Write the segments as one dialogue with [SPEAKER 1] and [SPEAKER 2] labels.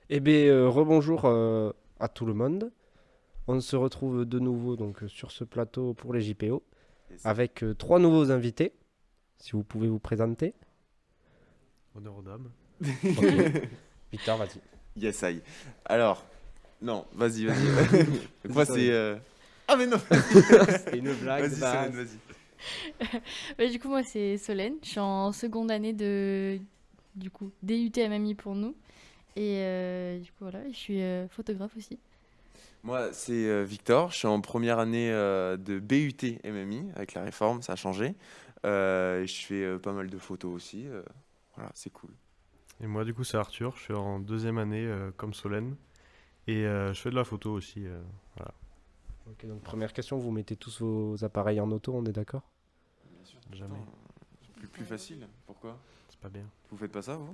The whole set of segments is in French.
[SPEAKER 1] Eh bien, rebonjour à tout le monde. On se retrouve de nouveau donc sur ce plateau pour les JPO
[SPEAKER 2] Yes.
[SPEAKER 1] avec trois nouveaux invités. Si vous pouvez vous présenter.
[SPEAKER 3] Honneur aux dames.
[SPEAKER 1] Ok. Victor, vas-y.
[SPEAKER 2] Yes, I. Alors, non, vas-y. Donc moi, c'est.
[SPEAKER 1] Solène.
[SPEAKER 2] Ah, mais non,
[SPEAKER 1] C'était une blague de
[SPEAKER 2] vas-y, Solène,
[SPEAKER 1] base.
[SPEAKER 2] vas-y.
[SPEAKER 4] Du coup, moi, c'est Solène. Je suis en seconde année de du coup DUT MMI pour nous. Et du coup, voilà, je suis photographe aussi.
[SPEAKER 2] Moi, c'est Victor. Je suis en première année de BUT MMI avec la réforme, ça a changé. Je fais pas mal de photos aussi. Voilà, c'est cool.
[SPEAKER 3] Et moi, du coup, c'est Arthur. Je suis en deuxième année, comme Solène. Et je fais de la photo aussi. Voilà.
[SPEAKER 1] Ok, donc première question, vous mettez tous vos appareils en auto, on est d'accord?
[SPEAKER 2] Bien sûr.
[SPEAKER 3] Jamais.
[SPEAKER 2] Attends, c'est plus facile. Pourquoi?
[SPEAKER 3] C'est pas bien.
[SPEAKER 2] Vous faites pas ça, vous?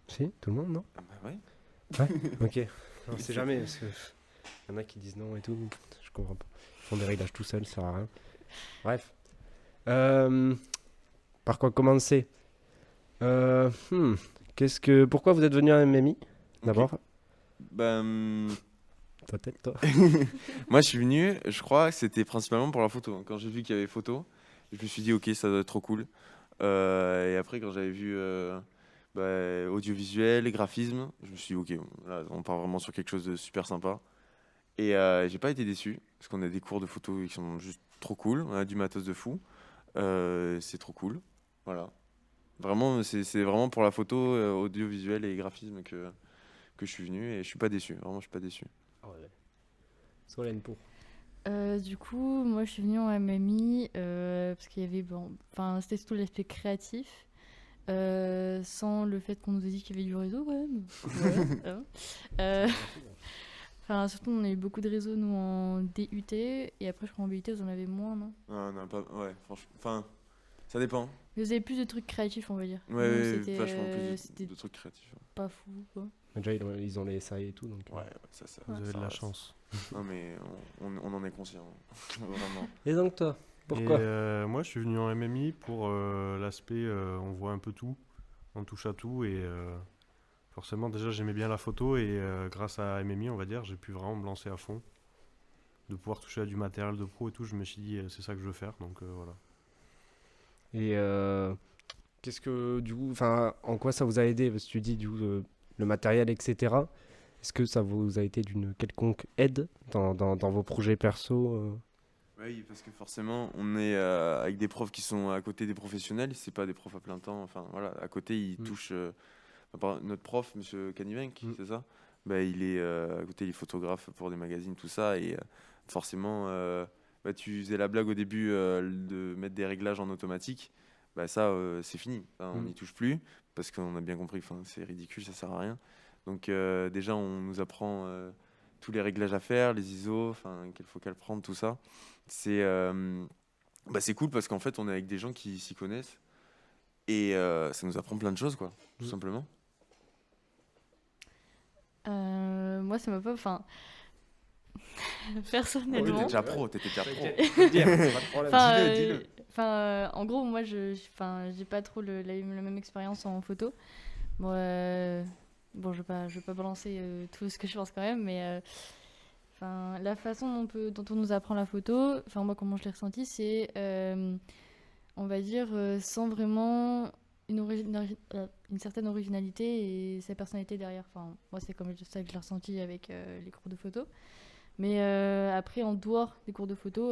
[SPEAKER 1] Si, tout le monde, non?
[SPEAKER 2] Ah, bah ouais.
[SPEAKER 1] Ok. On sait jamais, parce que y en a qui disent non et tout. Je comprends pas. Ils font des réglages tout seuls, ça sert à rien. Bref. Euh, Par quoi commencer? Euh, hmm, Pourquoi vous êtes venu à MMI
[SPEAKER 2] Ok.
[SPEAKER 1] d'abord?
[SPEAKER 2] Ben,
[SPEAKER 1] Ta tête, toi.
[SPEAKER 2] moi, je suis venu, je crois que c'était principalement pour la photo. Quand j'ai vu qu'il y avait photo, je me suis dit, ok, ça doit être trop cool. Et après, quand j'avais vu audiovisuel, graphisme, je me suis dit, ok, là, on part vraiment sur quelque chose de super sympa. Et j'ai pas été déçu, parce qu'on a des cours de photo qui sont juste trop cool. On a du matos de fou. C'est trop cool. Voilà. Vraiment, c'est vraiment pour la photo, audiovisuel et graphisme que je suis venu et je suis pas déçu. Vraiment, je suis pas déçu.
[SPEAKER 1] Solène pour.
[SPEAKER 4] Du coup, moi, je suis venue en MMI parce qu'il y avait, bon, enfin, c'était surtout l'aspect créatif. Sans le fait qu'on nous ait dit qu'il y avait du réseau quand même. Voilà, hein. Euh, Enfin, surtout, on a eu beaucoup de réseaux, nous, en DUT. Et après, je crois en BUT, vous en avez moins, non?
[SPEAKER 2] Ah, non, pas, ouais, franchement. Enfin, ça dépend.
[SPEAKER 4] Mais vous avez plus de trucs créatifs, on va dire.
[SPEAKER 2] Ouais,
[SPEAKER 4] Nous,
[SPEAKER 2] ouais,
[SPEAKER 4] c'était
[SPEAKER 2] vachement plus
[SPEAKER 4] c'était
[SPEAKER 2] de trucs créatifs.
[SPEAKER 4] pas fou, quoi.
[SPEAKER 1] Déjà, ils ont les SAE et tout, donc.
[SPEAKER 2] Ouais, ouais, ça,
[SPEAKER 3] Vous avez
[SPEAKER 2] ça
[SPEAKER 3] de la
[SPEAKER 2] reste.
[SPEAKER 3] chance.
[SPEAKER 2] Non, mais on en est conscient. Vraiment.
[SPEAKER 1] Et donc, toi,
[SPEAKER 3] Et
[SPEAKER 1] pourquoi?
[SPEAKER 3] moi, je suis venu en MMI pour l'aspect, on voit un peu tout. On touche à tout. Et forcément, déjà, j'aimais bien la photo. Et grâce à MMI, on va dire, j'ai pu vraiment me lancer à fond. De pouvoir toucher à du matériel de pro et tout, je me suis dit, c'est ça que je veux faire. Donc voilà.
[SPEAKER 1] Et qu'est-ce que, du coup, enfin, en quoi ça vous a aidé? Parce que tu dis, du coup, le matériel, etc. Est-ce que ça vous a été d'une quelconque aide dans vos projets perso?
[SPEAKER 2] Oui, parce que forcément, on est avec des profs qui sont à côté des professionnels, c'est pas des profs à plein temps. Enfin, voilà, à côté, ils
[SPEAKER 1] Mm.
[SPEAKER 2] touchent. Notre prof, Monsieur Canivenc,
[SPEAKER 1] Mm.
[SPEAKER 2] c'est ça? Bah, il est à côté, il est photographe pour des magazines, tout ça, et forcément, bah, tu faisais la blague au début de mettre des réglages en automatique. Bah ça, c'est fini. Enfin, on
[SPEAKER 1] Mm.
[SPEAKER 2] n'y touche plus parce qu'on a bien compris. Enfin, c'est ridicule, ça sert à rien. Donc déjà, on nous apprend tous les réglages à faire, les ISO, enfin, quel focal prendre, tout ça. C'est c'est cool parce qu'en fait, on est avec des gens qui s'y connaissent et ça nous apprend plein de choses, quoi, tout
[SPEAKER 1] Mm.
[SPEAKER 2] simplement.
[SPEAKER 4] Moi, ça m'a pas. Enfin,
[SPEAKER 2] Oh, t'étais
[SPEAKER 4] personnellement.
[SPEAKER 2] déjà pro, t'étais déjà pro.
[SPEAKER 1] Faut le dire, c'est pas de problème.
[SPEAKER 4] Enfin,
[SPEAKER 2] Dis-le.
[SPEAKER 4] en gros, moi, enfin, j'ai pas trop la même expérience en photo. Bon, bon, je vais pas balancer tout ce que je pense quand même, mais enfin, la façon dont on nous apprend la photo, enfin, moi, comment je l'ai ressenti, c'est, on va dire, sans vraiment une certaine originalité et sa personnalité derrière. Enfin, moi, c'est comme ça que je l'ai ressenti avec les cours de photo. Mais après, en dehors des cours de photo,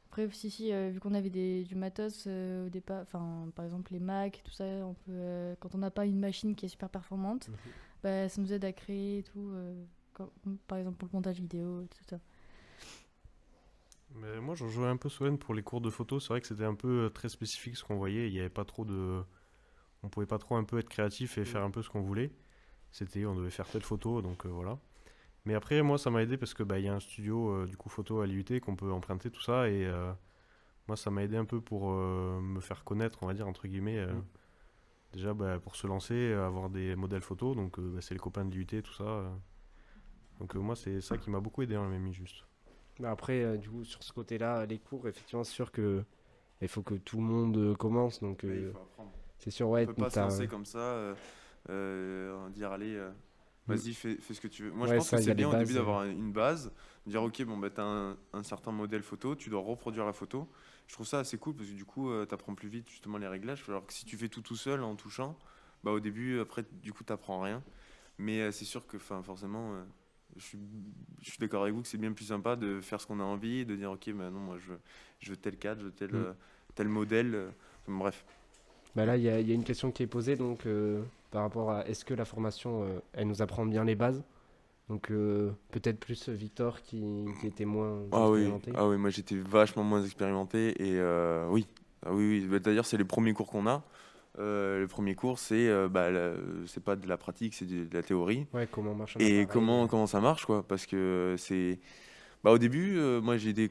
[SPEAKER 4] après, si, vu qu'on avait du matos au départ, enfin, par exemple les Mac, tout ça, on peut, quand on n'a pas une machine qui est super performante, bah, ça nous aide à créer et tout, par exemple pour le montage vidéo, tout ça.
[SPEAKER 3] Mais moi, je jouais un peu Solène pour les cours de photo. C'est vrai que c'était un peu très spécifique ce qu'on voyait. Il y avait pas trop de. On pouvait pas trop un peu être créatif et faire un peu ce qu'on voulait. C'était, on devait faire telle photo, donc voilà. Mais après, moi, ça m'a aidé parce que bah, il y a un studio du coup photo à l'IUT qu'on peut emprunter tout ça et moi, ça m'a aidé un peu pour me faire connaître, on va dire entre guillemets.
[SPEAKER 1] Mm.
[SPEAKER 3] Déjà, bah, pour se lancer, avoir des modèles photos, donc bah, c'est les copains de l'IUT, tout ça. Donc moi, c'est ça qui m'a beaucoup aidé en MMI juste.
[SPEAKER 1] Mais après, du coup, sur ce côté-là, les cours, effectivement, c'est sûr que il faut que tout le monde commence. Donc,
[SPEAKER 2] Ouais, il faut apprendre.
[SPEAKER 1] c'est sûr,
[SPEAKER 2] On
[SPEAKER 1] ouais,
[SPEAKER 2] peut pas se lancer comme ça, dire allez. Vas-y, fais ce que tu veux. Moi,
[SPEAKER 1] Ouais,
[SPEAKER 2] je pense
[SPEAKER 1] ça,
[SPEAKER 2] que
[SPEAKER 1] il y
[SPEAKER 2] c'est
[SPEAKER 1] a les
[SPEAKER 2] bien au début
[SPEAKER 1] bases,
[SPEAKER 2] d'avoir une base, de dire ok, bon, bah, t'as un certain modèle photo, tu dois reproduire la photo. Je trouve ça assez cool parce que du coup, t'apprends plus vite justement les réglages. Alors que si tu fais tout seul en touchant, bah, au début, après, du coup, t'apprends rien. Mais c'est sûr que forcément, je suis, je suis d'accord avec vous que c'est bien plus sympa de faire ce qu'on a envie, de dire ok, bah, non, moi, je veux tel cadre, je veux tel modèle. Bref.
[SPEAKER 1] Bah là, il y a une question qui est posée donc par rapport à est-ce que la formation elle nous apprend bien les bases? Donc peut-être plus Victor qui était moins expérimenté.
[SPEAKER 2] Ah oui, moi j'étais vachement moins expérimenté et oui. Ah oui, oui. Bah, d'ailleurs, c'est les premiers cours qu'on a. Le premier cours, c'est pas de la pratique, c'est de la théorie.
[SPEAKER 1] Ouais, comment marche un
[SPEAKER 2] Et
[SPEAKER 1] appareil.
[SPEAKER 2] comment ça marche, quoi. Parce que c'est. Bah, au début, moi j'ai des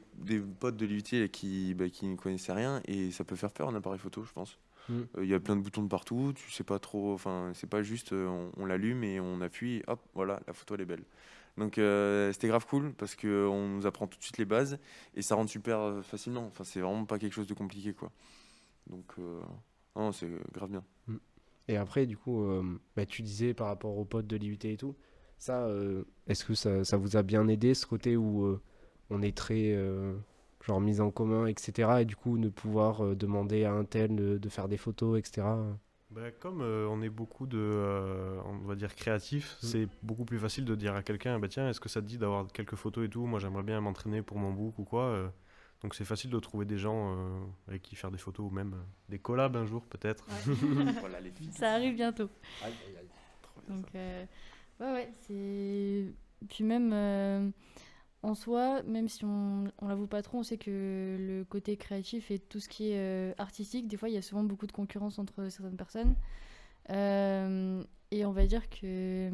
[SPEAKER 2] potes de l'UT qui ne connaissaient rien et ça peut faire peur un appareil photo, je pense.
[SPEAKER 1] Mm.
[SPEAKER 2] Il y a plein de boutons de partout, tu sais pas trop. Enfin, c'est pas juste on l'allume et on appuie, hop, voilà, la photo elle est belle. Donc c'était grave cool parce qu'on nous apprend tout de suite les bases et ça rentre super facilement. Enfin, c'est vraiment pas quelque chose de compliqué, quoi. Donc, non, c'est grave bien.
[SPEAKER 1] Mm. Et après, du coup, bah, tu disais par rapport aux potes de l'IUT et tout, ça, est-ce que ça vous a bien aidé ce côté où on est très genre mis en commun, etc. Et du coup, ne pouvoir demander à un tel de faire des photos, etc.
[SPEAKER 3] Bah, comme on est beaucoup on va dire créatifs, c'est beaucoup plus facile de dire à quelqu'un, bah tiens, est-ce que ça te dit d'avoir quelques photos et tout? Moi, j'aimerais bien m'entraîner pour mon book ou quoi. Donc c'est facile de trouver des gens avec qui faire des photos ou même des collabs un jour peut-être.
[SPEAKER 2] Voilà les filles.
[SPEAKER 4] Ça arrive bientôt.
[SPEAKER 2] Aïe, aïe, aïe. Trop bien,
[SPEAKER 4] Donc,
[SPEAKER 2] ça.
[SPEAKER 4] ouais, c'est. Puis même en soi, même si on l'avoue pas trop, on sait que le côté créatif et tout ce qui est artistique, des fois, il y a souvent beaucoup de concurrence entre certaines personnes. Et on va dire que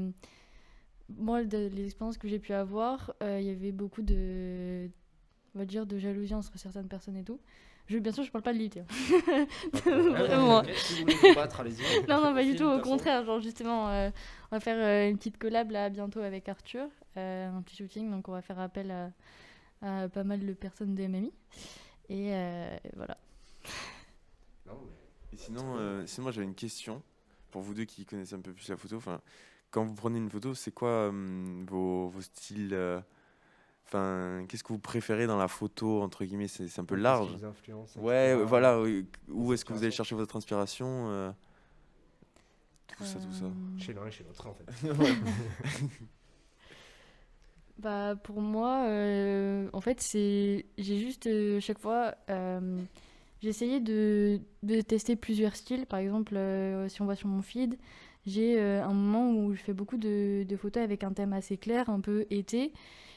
[SPEAKER 4] moi, les expériences que j'ai pu avoir, il y avait beaucoup on va dire, de jalousie entre certaines personnes et tout. Bien sûr, je parle pas de l'IT. Vraiment.
[SPEAKER 1] Si vous voulez vous battre, allez-y.
[SPEAKER 4] Non, pas du
[SPEAKER 1] Film,
[SPEAKER 4] tout,
[SPEAKER 1] de
[SPEAKER 4] au
[SPEAKER 1] toute façon.
[SPEAKER 4] contraire. Genre, justement, on va faire une petite collab là bientôt avec Arthur, un petit shooting. Donc, on va faire appel à pas mal de personnes de MMI. Et voilà.
[SPEAKER 2] Et sinon, moi j'avais une question pour vous deux qui connaissez un peu plus la photo. Enfin, quand vous prenez une photo, c'est quoi vos styles qu'est-ce que vous préférez dans la photo, entre guillemets, c'est un peu large.
[SPEAKER 1] Les influences,
[SPEAKER 2] Ouais,
[SPEAKER 1] etc.
[SPEAKER 2] voilà. Oui. Où
[SPEAKER 1] Les
[SPEAKER 2] est-ce que vous allez
[SPEAKER 1] inspirations.
[SPEAKER 2] chercher votre inspiration tout ça.
[SPEAKER 1] Chez l'un et chez l'autre, en fait.
[SPEAKER 4] Bah, pour moi, en fait, j'ai juste chaque fois. J'ai essayé de tester plusieurs styles. Par exemple, si on va sur mon feed, j'ai un moment où je fais beaucoup de photos avec un thème assez clair, un peu été.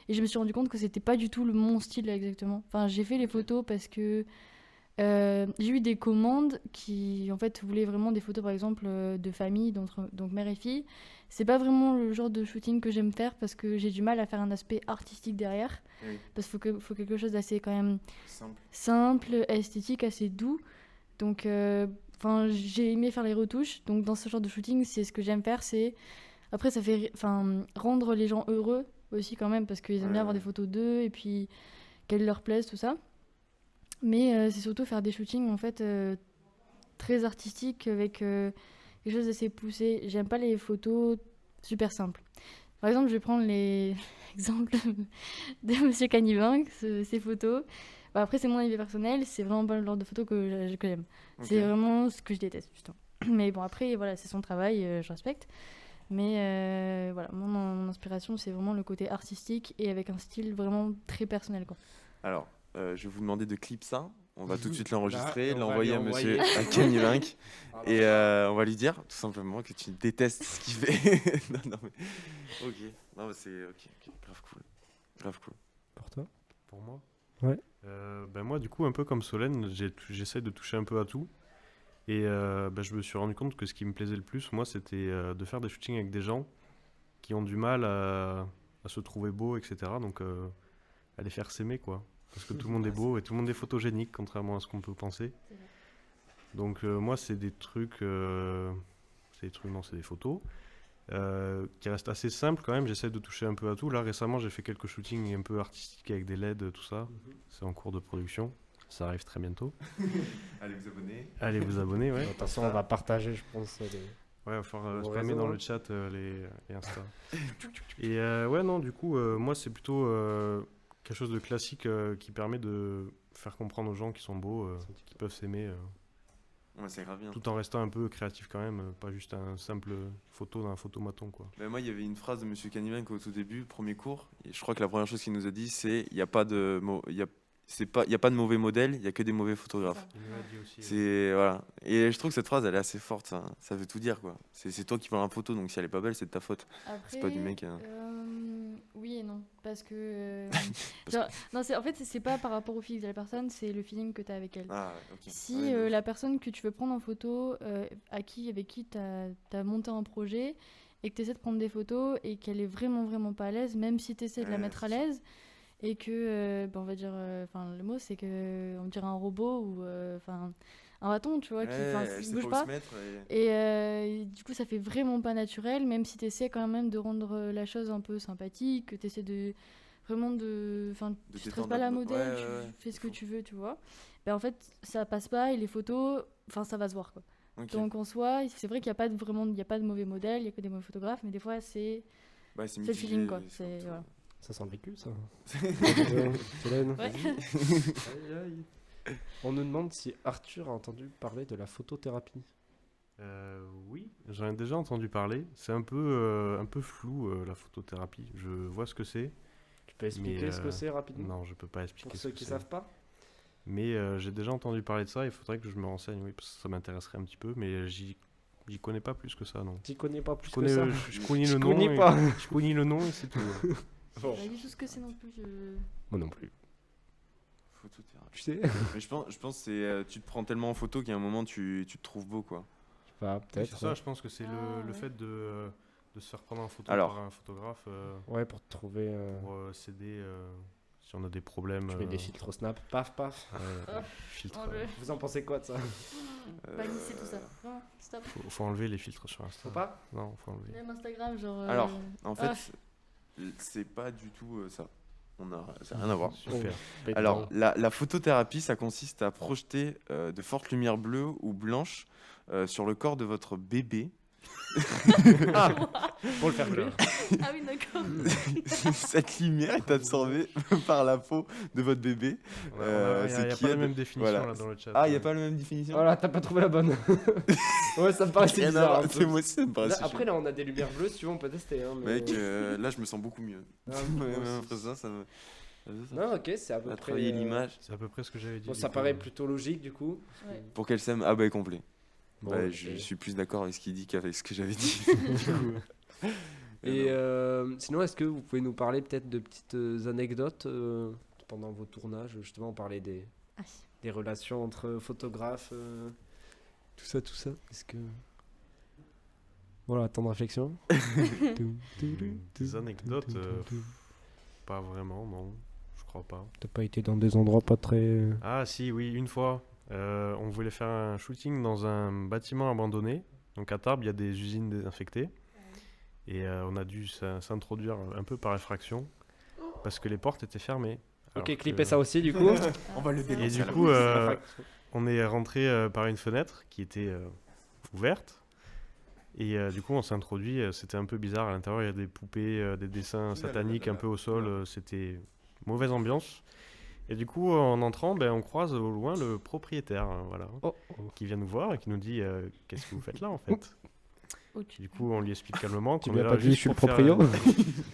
[SPEAKER 4] Et je me suis rendu compte que c'était pas du tout mon style exactement. Enfin, j'ai fait les photos parce que j'ai eu des commandes qui, en fait, voulaient vraiment des photos, par exemple, de famille, donc mère et fille. C'est pas vraiment le genre de shooting que j'aime faire parce que j'ai du mal à faire un aspect artistique derrière.
[SPEAKER 2] Oui.
[SPEAKER 4] Parce qu'il faut quelque chose d'assez quand même
[SPEAKER 2] Simple.
[SPEAKER 4] simple, esthétique, assez doux. Donc, j'ai aimé faire les retouches. Donc, dans ce genre de shooting, c'est ce que j'aime faire. Après, ça fait rendre les gens heureux aussi quand même parce qu'ils aiment bien avoir des photos d'eux et puis qu'elles leur plaisent, tout ça. Mais c'est surtout faire des shootings en fait très artistiques avec quelque chose d'assez poussé. J'aime pas les photos super simples. Par exemple, je vais prendre l'exemple de Monsieur Canibank, ses photos. Bah, après, c'est mon avis personnel, c'est vraiment pas le genre de photo que j'aime.
[SPEAKER 2] Ok.
[SPEAKER 4] C'est vraiment ce que je déteste, justement. Mais bon, après, voilà, c'est son travail, je respecte. Mais voilà, mon inspiration, c'est vraiment le côté artistique et avec un style vraiment très personnel, quoi.
[SPEAKER 2] Alors, je vais vous demander de clip ça. On va tout de suite l'enregistrer,
[SPEAKER 1] Là, on va
[SPEAKER 2] l'envoyer
[SPEAKER 1] lui
[SPEAKER 2] à monsieur
[SPEAKER 1] envoyer.
[SPEAKER 2] à Kenny Link.
[SPEAKER 1] Ah,
[SPEAKER 2] Et on va lui dire tout simplement que tu détestes ce qu'il fait. non, mais. Ok. Non, mais c'est. Ok. Grave cool. Grave cool.
[SPEAKER 1] Pour toi?
[SPEAKER 3] Pour moi
[SPEAKER 1] Ouais.
[SPEAKER 3] Ben moi, du coup, un peu comme Solène, j'essaie de toucher un peu à tout. Et je me suis rendu compte que ce qui me plaisait le plus, moi, c'était de faire des shootings avec des gens qui ont du mal à se trouver beaux, etc. Donc, à les faire s'aimer, quoi. Parce que tout le monde est beau et tout le monde est photogénique, contrairement à ce qu'on peut penser. Donc, moi, c'est des trucs... non, c'est des photos qui restent assez simples quand même. J'essaie de toucher un peu à tout. Là, récemment, j'ai fait quelques shootings un peu artistiques avec des LED, tout ça. C'est en cours de production. Ça arrive très bientôt.
[SPEAKER 2] Allez vous abonner.
[SPEAKER 3] Allez vous abonner, ouais.
[SPEAKER 1] De toute façon, on va partager, je pense.
[SPEAKER 3] Ouais, il va falloir
[SPEAKER 1] Vos
[SPEAKER 3] spammer
[SPEAKER 1] réseaux,
[SPEAKER 3] dans
[SPEAKER 1] hein.
[SPEAKER 3] le chat les Insta. Et ouais, non, du coup, moi, c'est plutôt quelque chose de classique qui permet de faire comprendre aux gens qui sont beaux, qui peuvent s'aimer,
[SPEAKER 2] Ouais, c'est grave bien.
[SPEAKER 3] tout en restant un peu créatif quand même, pas juste un simple photo d'un photomaton, quoi.
[SPEAKER 2] Bah, moi, il y avait une phrase de Monsieur Canivan au tout début, premier cours. Et je crois que la première chose qu'il nous a dit, c'est il n'y a pas de il y a pas de mauvais modèles, il y a que des mauvais photographes.
[SPEAKER 3] Il nous l'a dit aussi.
[SPEAKER 2] C'est voilà. Et je trouve que cette phrase, elle est assez forte. Ça veut tout dire, quoi. C'est toi qui prends la photo, donc si elle est pas belle, c'est de ta faute. C'est pas du mec, hein.
[SPEAKER 4] Oui et non. Parce que.
[SPEAKER 2] Parce
[SPEAKER 4] genre, non, en fait, c'est pas par rapport au physique de la personne, c'est le feeling que tu as avec elle.
[SPEAKER 2] Ah, ouais, ok.
[SPEAKER 4] Si
[SPEAKER 2] Ouais, de ouf.
[SPEAKER 4] la personne que tu veux prendre en photo, avec qui tu as monté un projet, et que tu essaies de prendre des photos, et qu'elle est vraiment, vraiment pas à l'aise, même si tu essaies de la
[SPEAKER 2] Ouais,
[SPEAKER 4] mettre à
[SPEAKER 2] c'est ça.
[SPEAKER 4] l'aise, et que, on va dire, le mot c'est que on dirait un robot ou un bâton, tu vois, qui
[SPEAKER 2] Ouais,
[SPEAKER 4] qui
[SPEAKER 2] c'est
[SPEAKER 4] bouge
[SPEAKER 2] faut
[SPEAKER 4] pas.
[SPEAKER 2] se mettre. Et-
[SPEAKER 4] Et du coup, ça fait vraiment pas naturel, même si tu essaies quand même de rendre la chose un peu sympathique, que tu essaies de vraiment de. Enfin,
[SPEAKER 2] De
[SPEAKER 4] tu stresses
[SPEAKER 2] t'étendre
[SPEAKER 4] pas
[SPEAKER 2] un
[SPEAKER 4] la
[SPEAKER 2] peu.
[SPEAKER 4] modèle,
[SPEAKER 2] Ouais,
[SPEAKER 4] tu
[SPEAKER 2] ouais, ouais,
[SPEAKER 4] fais ce
[SPEAKER 2] de
[SPEAKER 4] que
[SPEAKER 2] fou.
[SPEAKER 4] tu veux, tu vois. Ben, en fait, ça passe pas et les photos, enfin, ça va se voir, quoi.
[SPEAKER 2] Ok.
[SPEAKER 4] Donc en soi, c'est vrai qu'il n'y a pas de vraiment, il y a pas de mauvais modèles, il y a que des mauvais photographes, mais des fois, c'est
[SPEAKER 2] Ouais,
[SPEAKER 4] le feeling, quoi.
[SPEAKER 2] mitigé,
[SPEAKER 4] C'est,
[SPEAKER 2] surtout.
[SPEAKER 4] voilà.
[SPEAKER 1] Ça sent le vécu, ça.
[SPEAKER 2] Ouais.
[SPEAKER 1] Solène.
[SPEAKER 4] Ouais.
[SPEAKER 1] Aïe, aïe. On nous demande si Arthur a entendu parler de la photothérapie.
[SPEAKER 3] Oui, j'en ai déjà entendu parler. C'est un peu flou, la photothérapie. Je vois ce que c'est.
[SPEAKER 1] Tu peux expliquer
[SPEAKER 3] Mais,
[SPEAKER 1] ce que c'est rapidement
[SPEAKER 3] Non, je peux pas expliquer
[SPEAKER 1] pour
[SPEAKER 3] ce
[SPEAKER 1] ceux
[SPEAKER 3] que
[SPEAKER 1] qui
[SPEAKER 3] c'est.
[SPEAKER 1] savent pas.
[SPEAKER 3] Mais j'ai déjà entendu parler de ça. Il faudrait que je me renseigne, oui, parce que ça m'intéresserait un petit peu. Mais j'y connais pas plus que ça, non.
[SPEAKER 1] Tu connais pas plus
[SPEAKER 3] Je connais,
[SPEAKER 1] que ça.
[SPEAKER 3] je connais
[SPEAKER 1] Je
[SPEAKER 3] le nom.
[SPEAKER 1] connais
[SPEAKER 3] et-
[SPEAKER 1] pas.
[SPEAKER 3] Je connais le nom et c'est tout. Ouais.
[SPEAKER 1] Bon.
[SPEAKER 4] Pas du tout ce que c'est non plus.
[SPEAKER 1] Moi non plus.
[SPEAKER 2] Photothérapie.
[SPEAKER 1] Tu sais.
[SPEAKER 2] Mais je pense que c'est tu te prends tellement en photo qu'à un moment tu te trouves beau, quoi.
[SPEAKER 1] Je sais pas,
[SPEAKER 3] Oui,
[SPEAKER 1] peut-être.
[SPEAKER 3] c'est ça, je pense que c'est
[SPEAKER 4] Ah,
[SPEAKER 3] le
[SPEAKER 4] ouais.
[SPEAKER 3] fait de se faire prendre en photo
[SPEAKER 2] Alors.
[SPEAKER 3] par un photographe
[SPEAKER 1] Ouais, pour te trouver.
[SPEAKER 3] pour s'aider si on a des problèmes.
[SPEAKER 1] Tu mets des filtres au snap. Paf, paf.
[SPEAKER 3] Ouais, filtres,
[SPEAKER 1] Vous en pensez quoi de ça?
[SPEAKER 4] Bannissez tout ça. Vraiment, stop.
[SPEAKER 3] faut enlever les filtres sur Insta.
[SPEAKER 1] Faut pas?
[SPEAKER 3] Non, faut enlever.
[SPEAKER 4] Même Instagram, genre.
[SPEAKER 2] Alors, en fait,
[SPEAKER 4] ah.
[SPEAKER 2] c'est pas du tout ça. Ça n'a rien à voir.
[SPEAKER 3] Super.
[SPEAKER 2] Alors, la photothérapie, ça consiste à projeter de fortes lumières bleues ou blanches sur le corps de votre bébé.
[SPEAKER 1] Pour le faire cuire.
[SPEAKER 4] Ah oui, d'accord.
[SPEAKER 2] Cette lumière est absorbée par la peau de votre bébé.
[SPEAKER 3] Il n'y a,
[SPEAKER 2] c'est
[SPEAKER 3] y a
[SPEAKER 2] qui
[SPEAKER 3] pas la
[SPEAKER 2] aide.
[SPEAKER 3] même définition
[SPEAKER 2] Voilà.
[SPEAKER 3] là dans le chat.
[SPEAKER 2] Ah, il n'y a pas la même définition.
[SPEAKER 1] Voilà, t'as pas trouvé la bonne. Ouais, ça me paraissait
[SPEAKER 2] Rien à
[SPEAKER 1] bizarre.
[SPEAKER 2] voir.
[SPEAKER 1] un peu.
[SPEAKER 2] C'est moi aussi, ça me paraît
[SPEAKER 1] Là,
[SPEAKER 2] assez
[SPEAKER 1] après,
[SPEAKER 2] chiant.
[SPEAKER 1] là, on a des lumières bleues, si tu veux, on peut tester. Hein, mais...
[SPEAKER 2] Mec, là, je me sens beaucoup mieux.
[SPEAKER 1] Ah, moi
[SPEAKER 2] Ouais,
[SPEAKER 1] aussi.
[SPEAKER 2] après ça me.
[SPEAKER 1] Non, ok, c'est à peu
[SPEAKER 2] On a
[SPEAKER 1] près.
[SPEAKER 2] travaillé l'image.
[SPEAKER 3] C'est à peu près ce que j'avais dit.
[SPEAKER 1] Bon,
[SPEAKER 3] du
[SPEAKER 1] ça
[SPEAKER 3] coup.
[SPEAKER 1] paraît plutôt logique, du coup.
[SPEAKER 4] Ouais.
[SPEAKER 2] Pour qu'elle s'aime, ah bah complet.
[SPEAKER 1] Bon,
[SPEAKER 2] Bah,
[SPEAKER 1] ok.
[SPEAKER 2] je suis plus d'accord avec ce qu'il dit qu'avec ce que j'avais dit.
[SPEAKER 1] Et
[SPEAKER 2] non.
[SPEAKER 1] sinon, est-ce que vous pouvez nous parler peut-être de petites anecdotes pendant vos tournages? Justement, on parlait
[SPEAKER 4] Ah,
[SPEAKER 1] des relations entre photographes, tout ça, tout ça. Est-ce que. Voilà, temps de réflexion.
[SPEAKER 3] Des anecdotes, pas vraiment, non. Je crois pas.
[SPEAKER 1] T'as pas été dans des endroits pas très.
[SPEAKER 3] Ah si, oui, une fois, on voulait faire un shooting dans un bâtiment abandonné. Donc à Tarbes, il y a des usines désinfectées. Et on a dû s'introduire un peu par effraction parce que les portes étaient fermées.
[SPEAKER 1] Ok,
[SPEAKER 3] Alors
[SPEAKER 1] clippez
[SPEAKER 3] que-
[SPEAKER 1] ça aussi, du coup.
[SPEAKER 2] On va le
[SPEAKER 4] c'est
[SPEAKER 3] Et
[SPEAKER 2] dénoncer
[SPEAKER 3] du
[SPEAKER 2] à la
[SPEAKER 3] coup,
[SPEAKER 2] police.
[SPEAKER 3] on est rentré par une fenêtre qui était ouverte. Et du coup, on s'est introduit. C'était un peu bizarre. À l'intérieur, il y a des poupées, des dessins sataniques un peu au sol. C'était mauvaise ambiance. Et du coup, en entrant, ben, on croise au loin le propriétaire, voilà,
[SPEAKER 1] Oh,
[SPEAKER 3] qui vient nous voir et qui nous dit qu'est-ce que vous faites là en fait.
[SPEAKER 4] Oh, tu-
[SPEAKER 3] Du coup, on lui explique calmement
[SPEAKER 1] Tu
[SPEAKER 3] qu'on
[SPEAKER 1] lui
[SPEAKER 3] est
[SPEAKER 1] as
[SPEAKER 3] là
[SPEAKER 1] pas dit, je
[SPEAKER 3] juste
[SPEAKER 1] suis le
[SPEAKER 3] pour faire,
[SPEAKER 1] proprio.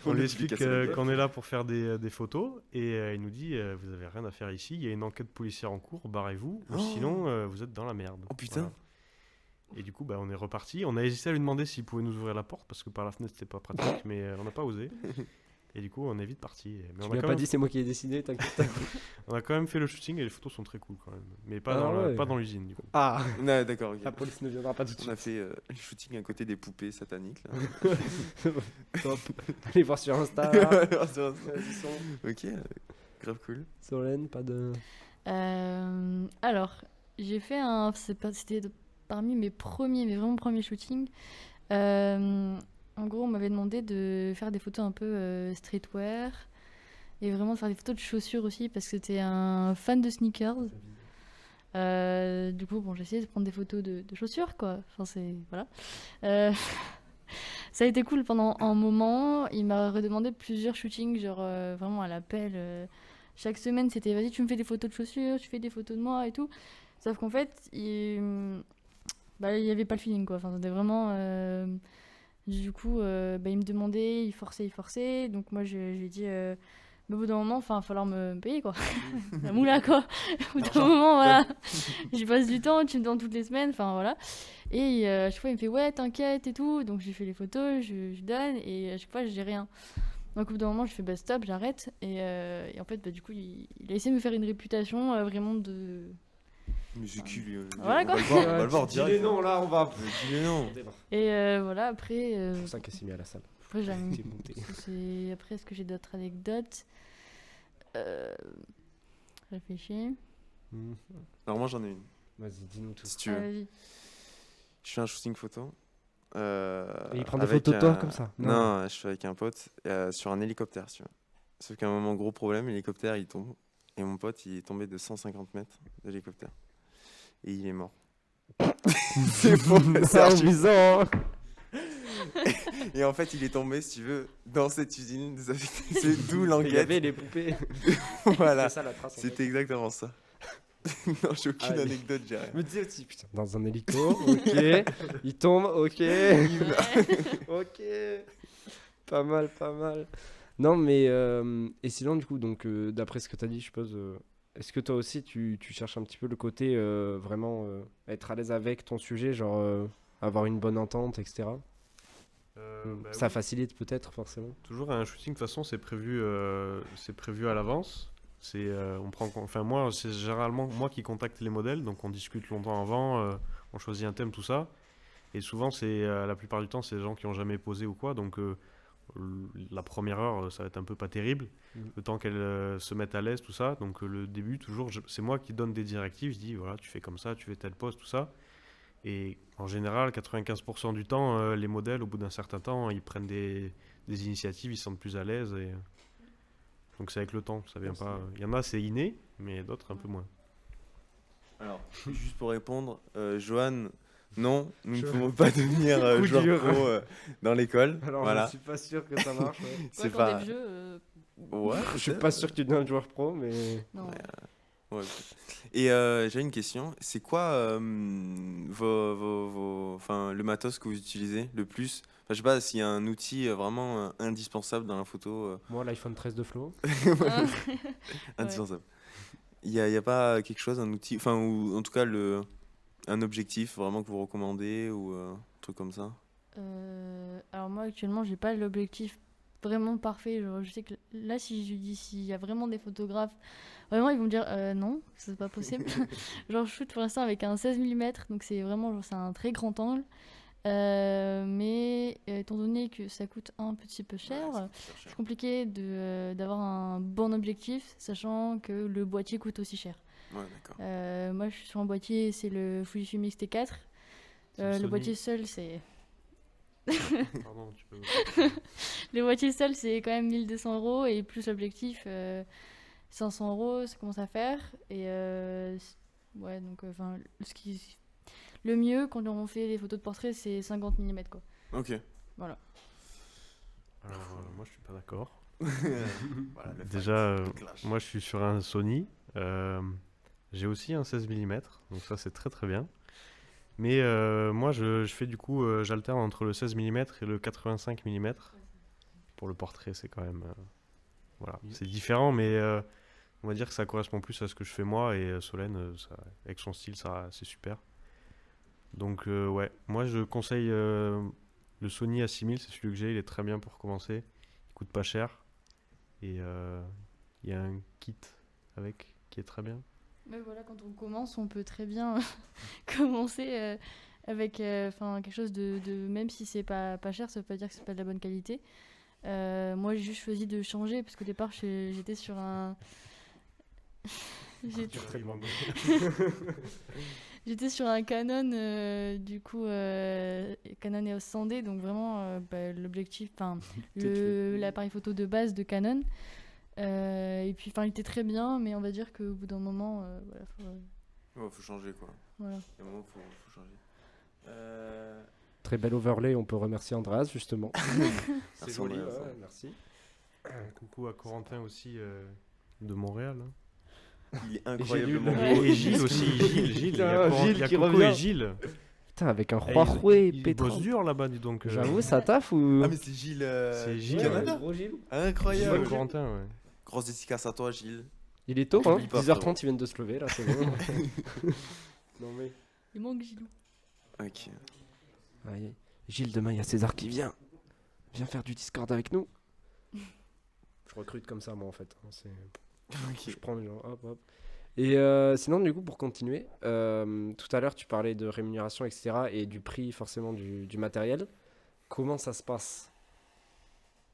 [SPEAKER 3] on lui
[SPEAKER 2] lui
[SPEAKER 3] explique
[SPEAKER 2] casser la gueule.
[SPEAKER 3] qu'on est là pour faire des photos et il nous dit vous avez rien à faire ici, il y a une enquête policière en cours, barrez-vous ou
[SPEAKER 2] Oh.
[SPEAKER 3] sinon vous êtes dans la merde.
[SPEAKER 2] Oh, putain.
[SPEAKER 3] Et du coup bah, on est reparti, on a hésité à lui demander s'il pouvait nous ouvrir la porte parce que par la fenêtre c'était pas pratique mais on n'a pas osé. Et du coup on est vite parti. Mais
[SPEAKER 1] Tu
[SPEAKER 3] on
[SPEAKER 1] lui
[SPEAKER 3] a,
[SPEAKER 1] as
[SPEAKER 3] quand
[SPEAKER 1] pas
[SPEAKER 3] même,
[SPEAKER 1] dit, c'est moi qui ai décidé, t'inquiète.
[SPEAKER 3] on a quand même fait le shooting et les photos sont très cool quand même. Mais pas,
[SPEAKER 1] Ah
[SPEAKER 3] dans,
[SPEAKER 1] ouais.
[SPEAKER 3] pas dans l'usine du coup.
[SPEAKER 1] Ah,
[SPEAKER 2] Ouais, d'accord, ok.
[SPEAKER 1] la police ne viendra pas tout de
[SPEAKER 2] On a
[SPEAKER 1] suite.
[SPEAKER 2] fait le shooting à côté des poupées sataniques. Là.
[SPEAKER 1] Top. Allez voir sur Insta.
[SPEAKER 2] Alors, c'est vrai.
[SPEAKER 1] Vas-y, son.
[SPEAKER 2] Ok, grave cool.
[SPEAKER 1] Solène, pas de.
[SPEAKER 4] Alors, j'ai fait c'était parmi mes vraiment premiers shootings. En gros, on m'avait demandé de faire des photos un peu streetwear et vraiment de faire des photos de chaussures aussi parce que c'était un fan de sneakers. Du coup, bon, j'ai essayé de prendre des photos de chaussures, quoi. Enfin, c'est... Voilà. Euh, Ça a été cool pendant un moment. Il m'a redemandé plusieurs shootings, genre vraiment à l'appel. Chaque semaine, c'était vas-y, tu me fais des photos de chaussures, tu fais des photos de moi et tout. Sauf qu'en fait, il y avait pas le feeling, quoi. Enfin, c'était vraiment. Du coup, il me demandait, il forçait. Donc moi, je lui ai dit. Mais au bout d'un moment, il va falloir me payer, quoi. La moula, quoi. Au bout d'un moment, voilà. J'y passe du temps, tu me demandes toutes les semaines, enfin voilà. Et à chaque fois, il me fait ouais, t'inquiète et tout. Donc j'ai fait les photos, je donne, et à chaque fois, j'ai rien. Donc au bout d'un moment, je fais bah stop, j'arrête. Et en fait, du coup, il a essayé de me faire une réputation vraiment de.
[SPEAKER 2] Mais c'est qui lui
[SPEAKER 4] Voilà, quoi.
[SPEAKER 2] On va le voir
[SPEAKER 1] Dis les
[SPEAKER 2] direct.
[SPEAKER 1] noms là, on va.
[SPEAKER 2] Dis les noms.
[SPEAKER 4] Et voilà, après.
[SPEAKER 1] C'est pour ça qu'elle s'est mise à la salle.
[SPEAKER 4] Après, j'ai
[SPEAKER 1] C'est monté.
[SPEAKER 4] Après, est-ce que j'ai d'autres anecdotes Je réfléchis.
[SPEAKER 2] Alors moi j'en ai une.
[SPEAKER 1] Vas-y, dis-nous tout.
[SPEAKER 2] Si tu veux.
[SPEAKER 4] Vas-y.
[SPEAKER 2] Je fais un shooting photo.
[SPEAKER 1] Et il prend des
[SPEAKER 2] avec
[SPEAKER 1] photos de toi comme ça?
[SPEAKER 2] Non, je suis avec un pote sur un hélicoptère, si tu veux. Sauf qu'à un moment, gros problème, l'hélicoptère il tombe. Et mon pote il est tombé de 150 mètres de l'hélicoptère. Et il est mort. C'est faux, c'est
[SPEAKER 1] Ah,
[SPEAKER 2] archi-
[SPEAKER 1] amusant, hein.
[SPEAKER 2] Et en fait, il est tombé, si tu veux, dans cette usine. C'est d'où
[SPEAKER 1] Il y
[SPEAKER 2] l'enquête.
[SPEAKER 1] avait les poupées.
[SPEAKER 2] Voilà,
[SPEAKER 1] C'est ça la trace. en fait.
[SPEAKER 2] c'était exactement ça. Non, j'ai aucune
[SPEAKER 1] Allez.
[SPEAKER 2] anecdote, j'ai rien.
[SPEAKER 1] Je me disais aussi, putain, dans un hélico, ok. Il tombe, ok. Ok. Pas mal, pas mal. Non, mais. Et sinon, du coup, donc, d'après ce que tu as dit, je suppose. Est-ce que toi aussi, tu cherches un petit peu le côté vraiment être à l'aise avec ton sujet, genre avoir une bonne entente, etc. Ça
[SPEAKER 3] Oui.
[SPEAKER 1] facilite peut-être, forcément.
[SPEAKER 3] Toujours un shooting, de toute façon, c'est prévu à l'avance. Enfin, moi, c'est généralement moi qui contacte les modèles, donc on discute longtemps avant, on choisit un thème, tout ça. Et souvent, la plupart du temps, c'est des gens qui n'ont jamais posé ou quoi, donc la première heure, ça va être un peu pas terrible, le temps qu'elles se mettent à l'aise, tout ça. Donc le début, toujours, c'est moi qui donne des directives, je dis voilà, tu fais comme ça, tu fais telle pose, tout ça. Et en général, 95% du temps, les modèles, au bout d'un certain temps, ils prennent des initiatives, ils se sentent plus à l'aise. Donc c'est avec le temps, ça vient pas. Il y en a, c'est inné, mais d'autres un peu moins.
[SPEAKER 2] Alors, juste pour répondre, Johan, non, nous ne
[SPEAKER 1] Je-
[SPEAKER 2] pouvons pas devenir
[SPEAKER 1] Coup
[SPEAKER 2] joueur
[SPEAKER 1] dur.
[SPEAKER 2] pro dans l'école.
[SPEAKER 1] Alors,
[SPEAKER 2] Voilà.
[SPEAKER 1] je suis pas sûr que ça marche. Ouais.
[SPEAKER 2] C'est
[SPEAKER 4] Quand
[SPEAKER 2] pas.
[SPEAKER 4] des jeux,
[SPEAKER 2] Ouais,
[SPEAKER 1] Je suis pas sûr que tu deviens joueur pro, mais.
[SPEAKER 4] non.
[SPEAKER 2] Ouais, ok. Et j'ai une question. C'est quoi enfin, le matos que vous utilisez le plus? Enfin, je sais pas s'il y a un outil vraiment indispensable dans la photo.
[SPEAKER 1] Moi, l'iPhone 13 de Flo.
[SPEAKER 2] Indispensable. Il y a pas quelque chose, un outil, enfin, ou en tout cas un objectif vraiment que vous recommandez ou un truc comme ça?
[SPEAKER 4] Alors moi actuellement j'ai pas l'objectif vraiment parfait. Genre, je sais que là si je dis s'il y a vraiment des photographes, vraiment ils vont me dire non, c'est pas possible. Genre je shoot pour l'instant avec un 16 mm donc c'est vraiment genre, c'est un très grand angle. Mais étant donné que ça coûte un petit peu cher,
[SPEAKER 2] Ouais, c'est super cher.
[SPEAKER 4] c'est compliqué d'avoir un bon objectif sachant que le boîtier coûte aussi cher.
[SPEAKER 2] Ouais, d'accord.
[SPEAKER 4] Moi je suis sur un boîtier, c'est le Fujifilm X-T4.
[SPEAKER 3] C'est le
[SPEAKER 4] Le
[SPEAKER 3] Sony.
[SPEAKER 4] boîtier seul c'est
[SPEAKER 3] Pardon, tu peux.
[SPEAKER 4] Le boîtier seul, c'est quand même 1200 euros et plus l'objectif, 500 euros, ça commence à faire. Et ouais, donc enfin, le mieux quand on fait des photos de portrait, c'est 50 mm quoi.
[SPEAKER 2] Ok.
[SPEAKER 4] Voilà.
[SPEAKER 3] Alors, moi, je suis pas d'accord.
[SPEAKER 2] Voilà, le
[SPEAKER 3] Déjà,
[SPEAKER 2] fight, le clash.
[SPEAKER 3] moi, je suis sur un Sony. J'ai aussi un 16 mm, donc ça, c'est très très bien. Mais moi, je fais du coup, j'alterne entre le 16 mm et le 85 mm. Pour le portrait, c'est quand même. Voilà, c'est différent, mais on va dire que ça correspond plus à ce que je fais moi. Et Solène, avec son style, c'est super. Donc, ouais, moi, je conseille le Sony A6000, c'est celui que j'ai, il est très bien pour commencer. Il coûte pas cher. Et il y a un kit avec qui est très bien.
[SPEAKER 4] Mais voilà, quand on commence, on peut très bien commencer avec quelque chose de même si c'est pas cher, ça veut pas dire que c'est pas de la bonne qualité. Moi, j'ai juste choisi de changer parce qu'au départ, j'étais sur un. J'étais j'étais sur un Canon, du coup, Canon EOS 100D, donc vraiment l'objectif, enfin, l'appareil photo de base de Canon. Et puis, enfin, il était très bien, mais on va dire qu'au bout d'un moment, voilà,
[SPEAKER 2] Ouais, faut changer quoi.
[SPEAKER 4] Voilà.
[SPEAKER 2] Il y a un moment, faut changer.
[SPEAKER 1] Très bel overlay, on peut remercier Andreas justement. C'est
[SPEAKER 2] Merci,
[SPEAKER 1] joli,
[SPEAKER 2] Andreas.
[SPEAKER 1] ouais, merci.
[SPEAKER 3] Coucou à Corentin aussi de Montréal. Hein.
[SPEAKER 2] Il est
[SPEAKER 1] j'ai
[SPEAKER 2] incroyablement
[SPEAKER 1] lu
[SPEAKER 3] Et,
[SPEAKER 2] beau.
[SPEAKER 3] et Gilles aussi, Gilles. Il y
[SPEAKER 1] Putain,
[SPEAKER 3] a,
[SPEAKER 1] Gilles
[SPEAKER 3] il y a
[SPEAKER 1] qui
[SPEAKER 3] Coco
[SPEAKER 1] revient.
[SPEAKER 3] et Gilles.
[SPEAKER 1] Putain, avec un
[SPEAKER 3] Eh,
[SPEAKER 1] roi
[SPEAKER 3] ils
[SPEAKER 1] pétrin.
[SPEAKER 3] bossent dur là-bas, dis donc.
[SPEAKER 1] J'avoue, ça taffe ou.
[SPEAKER 2] Ah mais c'est Gilles.
[SPEAKER 3] C'est
[SPEAKER 2] du
[SPEAKER 3] Gilles,
[SPEAKER 2] Canada.
[SPEAKER 1] Gros Gilles.
[SPEAKER 3] Gilles
[SPEAKER 2] Incroyable.
[SPEAKER 3] et Corentin, ouais.
[SPEAKER 2] Grosse dédicace à toi, Gilles.
[SPEAKER 1] Il est tôt, hein.
[SPEAKER 2] T'oublies pas,
[SPEAKER 1] 10h30,
[SPEAKER 2] frérot.
[SPEAKER 1] ils viennent de se lever là, c'est bon. Non mais.
[SPEAKER 4] Il manque Gilou.
[SPEAKER 2] Ok.
[SPEAKER 1] Aïe. Gilles, demain il y a César qui vient. Viens faire du Discord avec nous. Je recrute comme ça, moi en fait. hein, c'est- Je
[SPEAKER 2] Ok.
[SPEAKER 1] prends les gens, hop hop. Et sinon, du coup, pour continuer, tout à l'heure tu parlais de rémunération, etc. et du prix forcément du matériel. Comment ça se passe?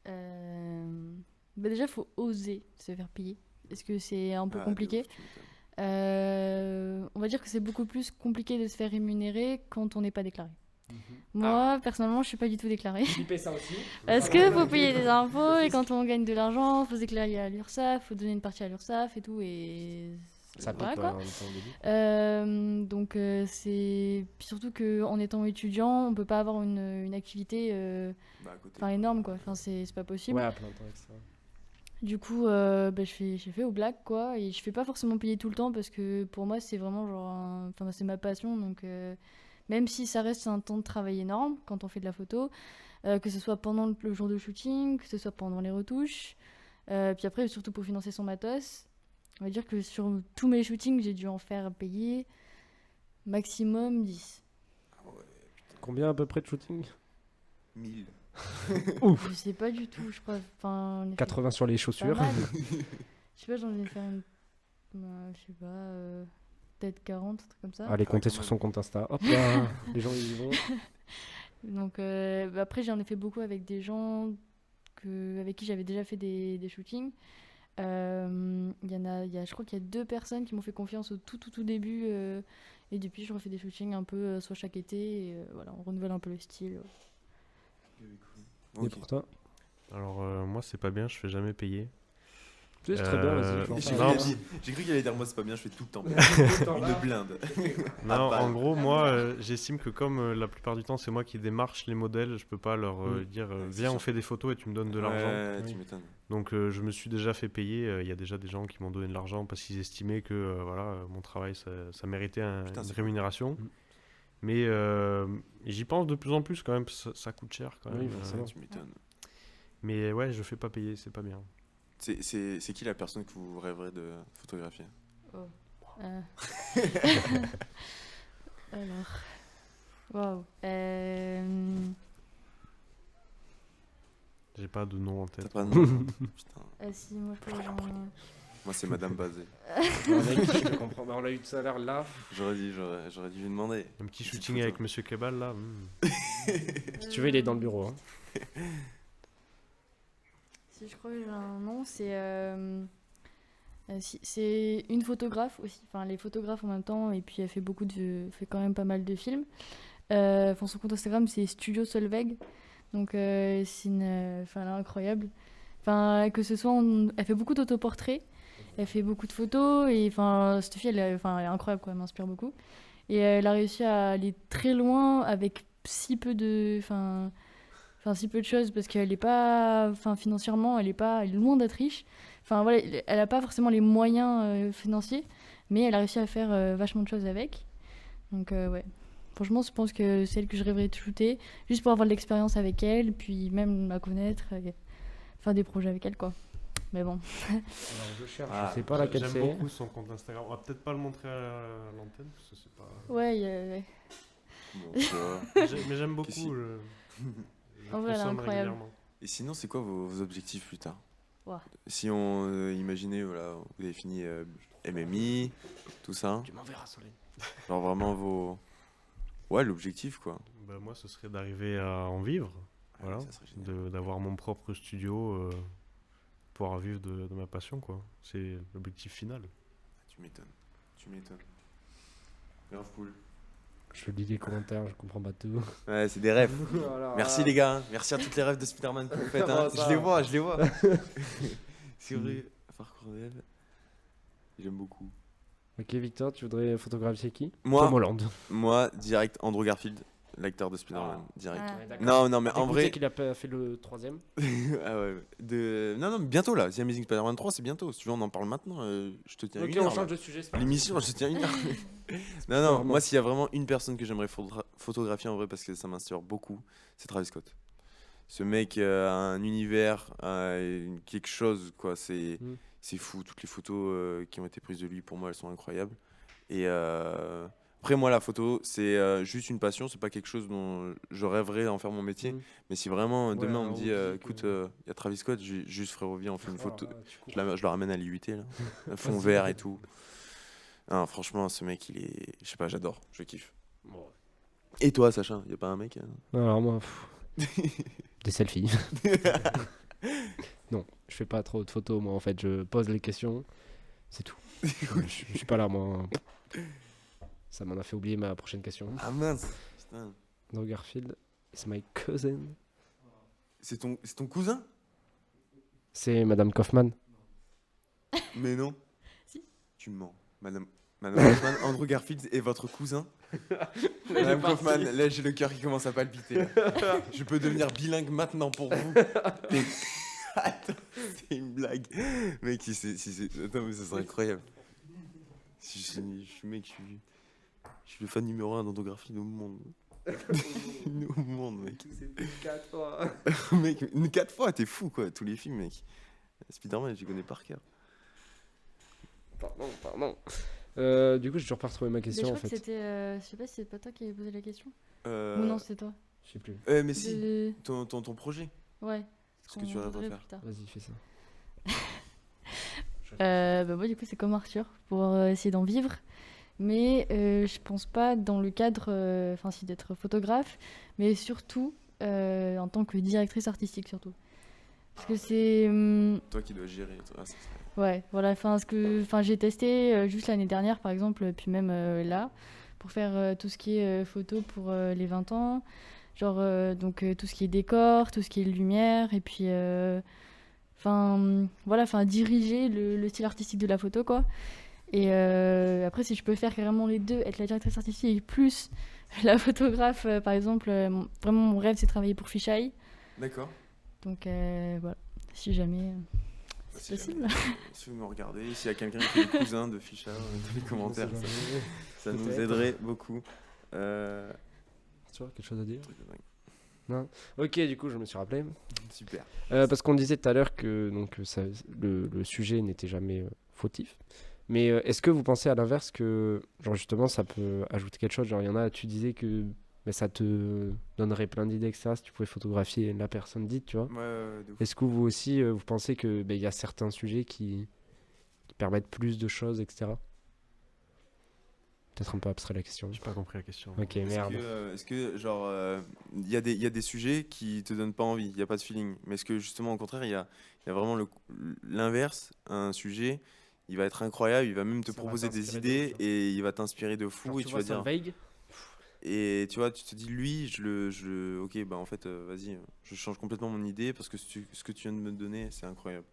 [SPEAKER 4] Bah déjà, faut oser se faire payer. Est-ce que c'est un peu
[SPEAKER 2] Ah, de
[SPEAKER 4] compliqué?
[SPEAKER 2] ouf, tu m'étonnes.
[SPEAKER 4] On va dire que c'est beaucoup plus compliqué de se faire rémunérer quand on n'est pas déclaré. Moi, personnellement, je suis pas du tout déclarée.
[SPEAKER 1] Tu payes ça aussi?
[SPEAKER 4] Parce que faut payer des impôts et quand on gagne de l'argent, faut se déclarer à l'URSSAF, faut donner une partie à l'URSSAF et tout. Et
[SPEAKER 1] Ça pique
[SPEAKER 4] voilà,
[SPEAKER 1] ouais,
[SPEAKER 4] quoi.
[SPEAKER 1] en même temps, au début.
[SPEAKER 4] Donc c'est puis surtout que en étant étudiant, on peut pas avoir une activité
[SPEAKER 2] Bah, à côté.
[SPEAKER 4] enfin énorme quoi. Enfin c'est pas possible.
[SPEAKER 1] Ouais, à plein temps, etc.
[SPEAKER 4] Du coup, bah, j'ai fait au black quoi et je fais pas forcément payer tout le temps parce que pour moi c'est vraiment genre enfin c'est ma passion donc même si ça reste un temps de travail énorme quand on fait de la photo, que ce soit pendant le jour de shooting, que ce soit pendant les retouches, puis après surtout pour financer son matos. On va dire que sur tous mes shootings, j'ai dû en faire payer maximum 10.
[SPEAKER 1] Combien à peu près de shooting?
[SPEAKER 2] 1000.
[SPEAKER 4] Je sais pas du tout, je crois. Enfin, on a fait
[SPEAKER 1] 80 sur les
[SPEAKER 4] pas
[SPEAKER 1] chaussures.
[SPEAKER 4] mal. Je sais pas, j'en ai fait je sais pas, peut-être 40, un truc comme ça.
[SPEAKER 1] Allez,
[SPEAKER 2] Ah,
[SPEAKER 1] comptez
[SPEAKER 2] quand
[SPEAKER 1] sur
[SPEAKER 2] même.
[SPEAKER 1] son compte Insta. Hop là, les gens ils y vont.
[SPEAKER 4] Donc bah, après, j'en ai fait beaucoup avec des gens avec qui j'avais déjà fait des shootings. Je crois qu'il y a 2 personnes qui m'ont fait confiance au tout début. Et depuis, je refais des shootings un peu, soit chaque été. Et, voilà, on renouvelle un peu le style.
[SPEAKER 1] Et
[SPEAKER 2] Ok.
[SPEAKER 1] pour toi?
[SPEAKER 3] Alors, moi, c'est pas bien, je fais jamais payer.
[SPEAKER 1] C'est très bien, vas-y. je vais en
[SPEAKER 2] J'ai
[SPEAKER 1] faire
[SPEAKER 3] Non.
[SPEAKER 1] un.
[SPEAKER 2] cru qu'il allait dire moi c'est pas bien, je fais tout le temps.
[SPEAKER 1] Temps là.
[SPEAKER 2] Une blinde.
[SPEAKER 3] Non,
[SPEAKER 2] balle.
[SPEAKER 3] en gros, moi, j'estime que comme la plupart du temps, c'est moi qui démarche les modèles, je peux pas leur dire
[SPEAKER 2] c'est
[SPEAKER 3] viens, on
[SPEAKER 2] sûr.
[SPEAKER 3] fait des photos et tu me donnes de l'argent.
[SPEAKER 2] Ouais,
[SPEAKER 1] Oui.
[SPEAKER 2] tu m'étonnes.
[SPEAKER 3] Donc, je me suis déjà fait payer. Il y a déjà des gens qui m'ont donné de l'argent parce qu'ils estimaient que voilà, mon travail, ça méritait
[SPEAKER 2] Putain,
[SPEAKER 3] une
[SPEAKER 2] c'est
[SPEAKER 3] rémunération.
[SPEAKER 1] Mm.
[SPEAKER 3] Mais j'y pense de plus en plus quand même, ça coûte cher quand
[SPEAKER 1] Oui,
[SPEAKER 3] même.
[SPEAKER 1] forcément.
[SPEAKER 2] Tu m'étonnes.
[SPEAKER 3] Mais ouais, je fais pas payer, c'est pas bien.
[SPEAKER 2] C'est qui la personne que vous rêverez de photographier?
[SPEAKER 4] Euh. Alors. Waouh.
[SPEAKER 3] J'ai pas de nom en
[SPEAKER 2] T'as
[SPEAKER 3] tête.
[SPEAKER 2] pas de nom? Putain.
[SPEAKER 4] Ah si, moi je crois que
[SPEAKER 2] Moi c'est Madame Bazé.
[SPEAKER 1] Mec, je te comprends. Bah, on l'a eu tout à l'heure là.
[SPEAKER 2] J'aurais dû lui demander.
[SPEAKER 3] Un petit
[SPEAKER 2] Petite
[SPEAKER 3] shooting
[SPEAKER 2] photo.
[SPEAKER 3] avec Monsieur Kebal là.
[SPEAKER 1] Si tu veux, il est dans le bureau. Hein.
[SPEAKER 4] Si je crois que j'ai un nom, c'est une photographe aussi. Enfin, les photographes en même temps, et puis elle fait fait quand même pas mal de films. Enfin, son compte Instagram, c'est Studio Solveig. Donc, c'est enfin, elle est incroyable. Enfin, que ce soit, elle fait beaucoup d'autoportraits, elle fait beaucoup de photos, et enfin, cette fille, elle est incroyable, quoi, elle m'inspire beaucoup. Et elle a réussi à aller très loin avec si peu de choses parce qu'elle est pas, enfin financièrement, elle est loin d'être riche. Enfin voilà, elle a pas forcément les moyens financiers, mais elle a réussi à faire vachement de choses avec. Donc ouais, franchement, je pense que c'est elle que je rêverais de shooter, juste pour avoir de l'expérience avec elle, puis même la connaître, et faire des projets avec elle quoi. Mais bon.
[SPEAKER 1] Alors, je cherche,
[SPEAKER 2] Ah,
[SPEAKER 1] je sais pas laquelle
[SPEAKER 3] J'aime
[SPEAKER 1] c'est.
[SPEAKER 3] beaucoup son compte Instagram. On va peut-être pas le montrer à l'antenne parce que c'est pas.
[SPEAKER 4] Ouais,
[SPEAKER 2] Bon, ça va.
[SPEAKER 3] Mais j'aime beaucoup.
[SPEAKER 2] Qu'est-ce
[SPEAKER 3] Je
[SPEAKER 4] En vrai, elle est
[SPEAKER 3] consomme
[SPEAKER 4] incroyable.
[SPEAKER 3] régulièrement.
[SPEAKER 2] Et sinon, c'est quoi vos objectifs plus tard?
[SPEAKER 4] Ouah.
[SPEAKER 2] Si on imaginait, voilà, vous avez fini MMI, tout ça,
[SPEAKER 1] Tu m'enverras, Solène.
[SPEAKER 2] genre vraiment ouais, l'objectif quoi.
[SPEAKER 3] Bah, moi, ce serait d'arriver à en vivre. Voilà.
[SPEAKER 2] Ça serait génial.
[SPEAKER 3] D'avoir mon propre studio, pouvoir vivre de ma passion, quoi. C'est l'objectif final.
[SPEAKER 2] Tu m'étonnes. Grave cool.
[SPEAKER 1] Je lis les commentaires, je comprends pas tout.
[SPEAKER 2] Ouais, c'est des rêves.
[SPEAKER 1] Voilà.
[SPEAKER 2] Merci les gars, merci à toutes les rêves de Spider-Man que vous faites. Hein.
[SPEAKER 1] Oh, ça.
[SPEAKER 2] Je les vois. C'est vrai, Farcourdel, j'aime beaucoup.
[SPEAKER 1] Ok, Victor, tu voudrais photographier qui?
[SPEAKER 2] Moi,
[SPEAKER 1] Tom Holland.
[SPEAKER 2] moi, direct, Andrew Garfield, l'acteur de Spider-Man, direct.
[SPEAKER 4] Ah.
[SPEAKER 1] Ouais, d'accord.
[SPEAKER 2] Non, mais en
[SPEAKER 1] Dégoûté
[SPEAKER 2] vrai.
[SPEAKER 1] qu'il a pas fait le 3ème.
[SPEAKER 2] Ah ouais, non, mais bientôt là. The Amazing Spider-Man 3, c'est bientôt. Si tu veux, on en parle maintenant. Je te tiens
[SPEAKER 1] Ok,
[SPEAKER 2] une
[SPEAKER 1] on
[SPEAKER 2] heure.
[SPEAKER 1] change
[SPEAKER 2] là.
[SPEAKER 1] de sujet. c'est pas
[SPEAKER 2] L'émission, je te tiens une heure. Non,
[SPEAKER 1] Vraiment.
[SPEAKER 2] moi, s'il y a vraiment une personne que j'aimerais photographier en vrai, parce que ça m'inspire beaucoup, c'est Travis Scott. Ce mec a un univers, quelque chose, quoi.
[SPEAKER 1] Mm.
[SPEAKER 2] C'est fou. Toutes les photos qui ont été prises de lui, pour moi, elles sont incroyables. Et après, moi, la photo, c'est juste une passion. C'est pas quelque chose dont je rêverais d'en faire mon métier.
[SPEAKER 1] Mm.
[SPEAKER 2] Mais si vraiment
[SPEAKER 1] Ouais,
[SPEAKER 2] demain on
[SPEAKER 1] un
[SPEAKER 2] me dit,
[SPEAKER 1] hobby
[SPEAKER 2] écoute,
[SPEAKER 1] que-
[SPEAKER 2] il y a Travis Scott, juste frérot, viens, on fait une photo.
[SPEAKER 1] Ah, tu cours.
[SPEAKER 2] Je le ramène à l'IUT, là. Un fond
[SPEAKER 1] Vas-y.
[SPEAKER 2] vert et tout. Non, franchement, ce mec, il est. Je sais pas, j'adore. Je kiffe.
[SPEAKER 1] Bon.
[SPEAKER 2] Et toi, Sacha, y a pas un mec
[SPEAKER 1] Alors moi, des selfies. Non, je fais pas trop de photos, moi en fait, je pose les questions, c'est tout. Je suis pas là, moi. Ça m'en a fait oublier ma prochaine question.
[SPEAKER 2] Ah mince. Putain.
[SPEAKER 1] Andrew Garfield, it's my cousin.
[SPEAKER 2] C'est ton cousin?
[SPEAKER 1] C'est Madame Kaufman.
[SPEAKER 2] Mais non.
[SPEAKER 4] Si.
[SPEAKER 2] Tu mens. Madame Kaufman, Andrew Garfield est votre cousin? Madame Kaufman, là j'ai le cœur qui commence à palpiter. Là. Je peux devenir bilingue maintenant pour vous. Attends, c'est une blague. Mec, attends, mais ça serait incroyable. Je suis le fan numéro 1 d'Andrew Garfield au monde. Au monde, mec.
[SPEAKER 1] C'est 4 fois.
[SPEAKER 2] Mec, 4 fois, t'es fou quoi, tous les films, mec. Spider-Man, je connais par cœur.
[SPEAKER 1] Pardon. Du coup, j'ai toujours pas retrouvé ma
[SPEAKER 4] Mais je
[SPEAKER 1] question en
[SPEAKER 4] crois que
[SPEAKER 1] fait.
[SPEAKER 4] c'était. Je sais pas si c'est pas toi qui avais posé la question.
[SPEAKER 2] Euh...
[SPEAKER 4] Ou non, c'est toi.
[SPEAKER 1] Je sais plus.
[SPEAKER 2] Mais si,
[SPEAKER 4] De-
[SPEAKER 2] ton projet.
[SPEAKER 4] Ouais.
[SPEAKER 2] Ce que tu vas
[SPEAKER 4] voudrait
[SPEAKER 2] faire.
[SPEAKER 4] plus tard.
[SPEAKER 1] Vas-y, fais ça.
[SPEAKER 4] Bah moi du coup c'est comme Arthur pour essayer d'en vivre, mais je pense pas dans le cadre, enfin si d'être photographe, mais surtout en tant que directrice artistique surtout, parce que c'est
[SPEAKER 2] Toi qui dois gérer. Toi, ça serait-
[SPEAKER 4] ouais voilà, enfin j'ai testé juste l'année dernière par exemple, puis même là pour faire tout ce qui est photo pour les 20 ans, genre donc tout ce qui est décor, tout ce qui est lumière, et puis voilà, diriger le style artistique de la photo quoi. Et après si je peux faire carrément les deux, être la directrice artistique plus la photographe, par exemple, vraiment mon rêve c'est de travailler pour Fisheye,
[SPEAKER 2] D'accord.
[SPEAKER 4] donc voilà, si jamais c'est
[SPEAKER 2] Si
[SPEAKER 4] possible.
[SPEAKER 2] jamais, si vous me regardez, s'il y a quelqu'un qui est le cousin de Ficha dans les commentaires, ça nous
[SPEAKER 1] Peut-être.
[SPEAKER 2] aiderait beaucoup.
[SPEAKER 1] Tu vois, quelque chose à dire?
[SPEAKER 2] Truc de dingue.
[SPEAKER 1] Ok, du coup, je me suis rappelé.
[SPEAKER 2] Super.
[SPEAKER 1] Parce qu'on disait tout à l'heure que donc, le sujet n'était jamais fautif. Mais est-ce que vous pensez à l'inverse que, genre justement, ça peut ajouter quelque chose? Genre, il y en a, tu disais que ça te donnerait plein d'idées, etc. Si tu pouvais photographier la personne dite, tu vois.
[SPEAKER 2] Ouais, de ouf.
[SPEAKER 1] Est-ce que vous aussi, vous pensez que il y a certains sujets qui permettent plus de choses, etc. Peut-être un peu abstrait la question.
[SPEAKER 3] J'ai pas compris la question.
[SPEAKER 1] Ok, merde.
[SPEAKER 2] Est-ce que genre, il y a des sujets qui te donnent pas envie, il n'y a pas de feeling. Mais est-ce que justement, au contraire, il y a vraiment l'inverse, un sujet, il va être incroyable, il va même te
[SPEAKER 1] Ça va
[SPEAKER 2] proposer des
[SPEAKER 1] t'inspirer de
[SPEAKER 2] idées
[SPEAKER 1] ouf, hein.
[SPEAKER 2] et il va t'inspirer de fou
[SPEAKER 1] Genre,
[SPEAKER 2] et tu vas
[SPEAKER 1] vois ça,
[SPEAKER 2] dire.
[SPEAKER 1] vague.
[SPEAKER 2] Et tu vois, tu te dis, lui, ok, bah en fait, vas-y, je change complètement mon idée parce que ce que tu viens de me donner, c'est incroyable.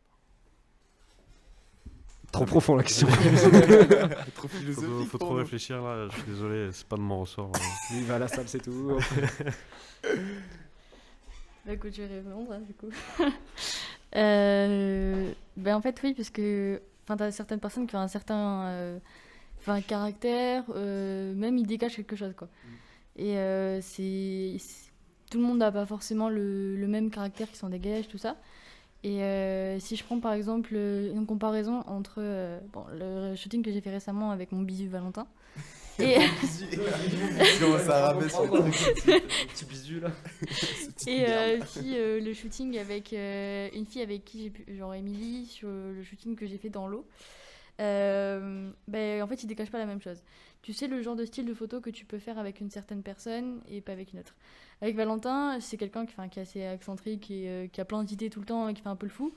[SPEAKER 1] Trop profond la question.
[SPEAKER 2] Trop
[SPEAKER 3] Faut trop réfléchir là, je suis désolé, c'est pas de mon ressort.
[SPEAKER 1] Il va à la salle, c'est tout.
[SPEAKER 4] Bah écoute, je vais répondre du coup. En fait oui, parce que t'as certaines personnes qui ont un certain caractère, même ils dégagent quelque chose quoi. Et tout le monde n'a pas forcément le même caractère qui s'en dégage, tout ça. Et si je prends par exemple une comparaison entre le shooting que j'ai fait récemment avec mon bisu Valentin et,
[SPEAKER 2] Comment ça rappelle sur le
[SPEAKER 1] Petit bisu là.
[SPEAKER 4] puis le shooting avec une fille avec qui j'ai pu, genre Émilie, sur le shooting que j'ai fait dans l'eau, en fait ils dégagent pas la même chose. Tu sais le genre de style de photo que tu peux faire avec une certaine personne et pas avec une autre. Avec Valentin, c'est quelqu'un qui est assez excentrique et qui a plein d'idées tout le temps et qui fait un peu le fou.